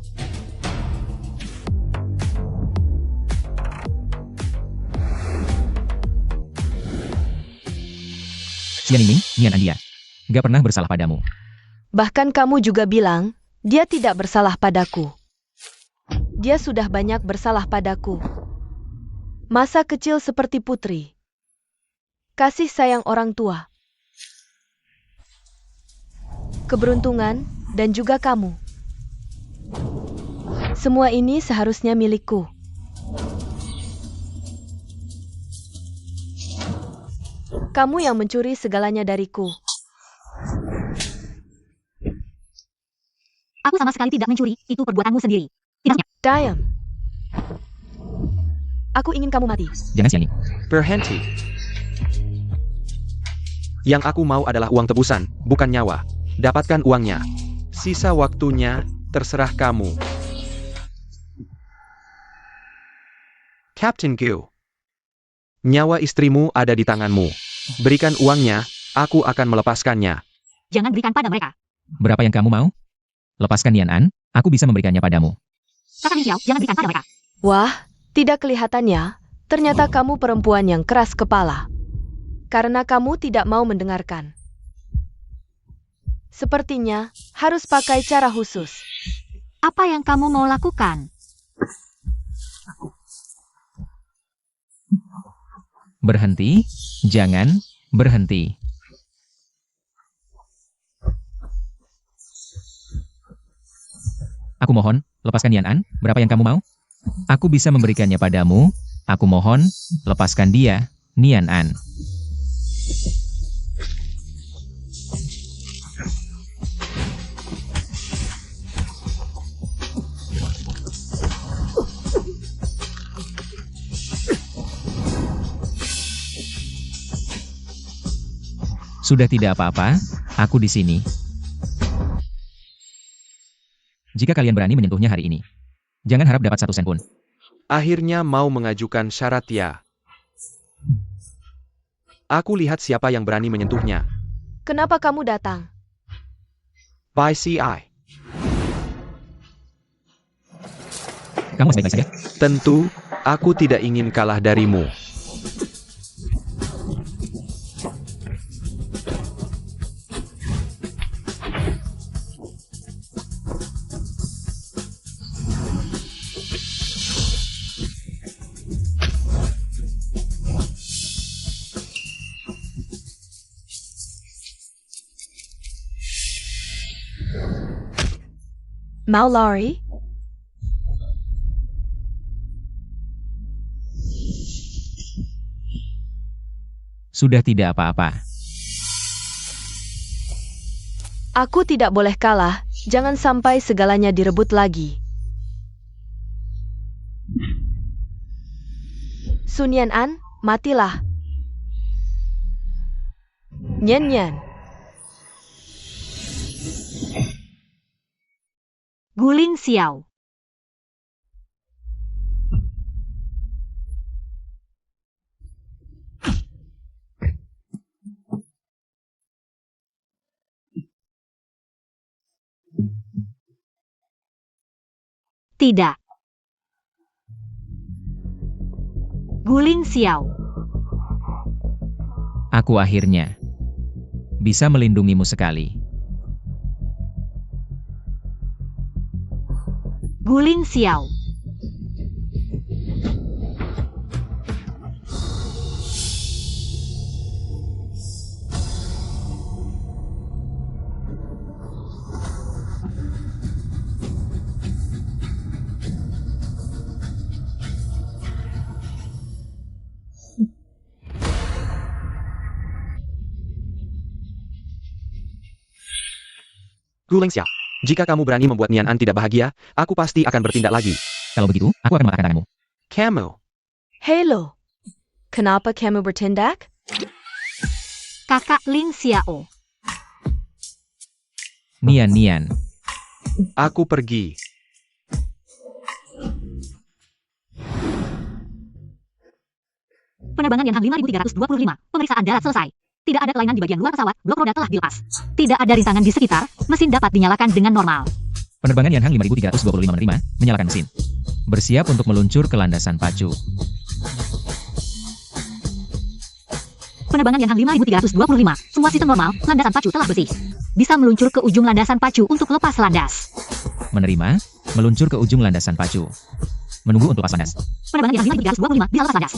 Xia Ningning, Nian An dia. Nggak pernah bersalah padamu. Bahkan kamu juga bilang, dia tidak bersalah padaku. Dia sudah banyak bersalah padaku. Masa kecil seperti putri. Kasih sayang orang tua. Keberuntungan, dan juga kamu. Semua ini seharusnya milikku. Kamu yang mencuri segalanya dariku. Aku sama sekali tidak mencuri, itu perbuatanmu sendiri. Tidaknya. Diam. Aku ingin kamu mati. Jangan Xia Ning. Berhenti. Yang aku mau adalah uang tebusan, bukan nyawa. Dapatkan uangnya. Sisa waktunya, terserah kamu. Captain Gu. Nyawa istrimu ada di tanganmu. Berikan uangnya, aku akan melepaskannya. Jangan berikan pada mereka. Berapa yang kamu mau? Lepaskan Nian An, aku bisa memberikannya padamu. Kakak Ling Xiao, jangan berikan pada mereka. Wah, tidak kelihatannya. Ternyata kamu perempuan yang keras kepala. Karena kamu tidak mau mendengarkan. Sepertinya harus pakai cara khusus. Apa yang kamu mau lakukan? Berhenti, jangan berhenti. Aku mohon, lepaskan Nian An, berapa yang kamu mau? Aku bisa memberikannya padamu, aku mohon, lepaskan dia, Nian An. Sudah tidak apa-apa, aku di sini. Jika kalian berani menyentuhnya hari ini, jangan harap dapat 1 sen pun. Akhirnya mau mengajukan syarat ya. Aku lihat siapa yang berani menyentuhnya. Kenapa kamu datang? By CI. Kamu baik-baik saja? Tentu, aku tidak ingin kalah darimu. Mau lari? Sudah tidak apa-apa. Aku tidak boleh kalah, jangan sampai segalanya direbut lagi. Sun Yan-an, matilah. Nyan-nyan. Guling Xiao. Tidak. Guling Xiao. Aku akhirnya bisa melindungimu sekali. Guling Xiao. Guleng Xiao. Jika kamu berani membuat Nian An tidak bahagia, aku pasti akan bertindak lagi. Kalau begitu, aku akan mematahkan tanganmu. Kamu. Halo. Kenapa kamu bertindak? Kakak Ling Xiao. Nian. Aku pergi. Penerbangan Yanhang 5325. Pemeriksaan darat selesai. Tidak ada kelainan di bagian luar pesawat, blok roda telah dilepas. Tidak ada rintangan di sekitar, mesin dapat dinyalakan dengan normal. Penerbangan Yanhang 5325 menerima, menyalakan mesin. Bersiap untuk meluncur ke landasan pacu. Penerbangan Yanhang 5325. Semua sistem normal, landasan pacu telah bersih. Bisa meluncur ke ujung landasan pacu untuk lepas landas. Menerima, meluncur ke ujung landasan pacu. Menunggu untuk lepas landas. Penerbangan Yanhang 5325 bisa lepas landas.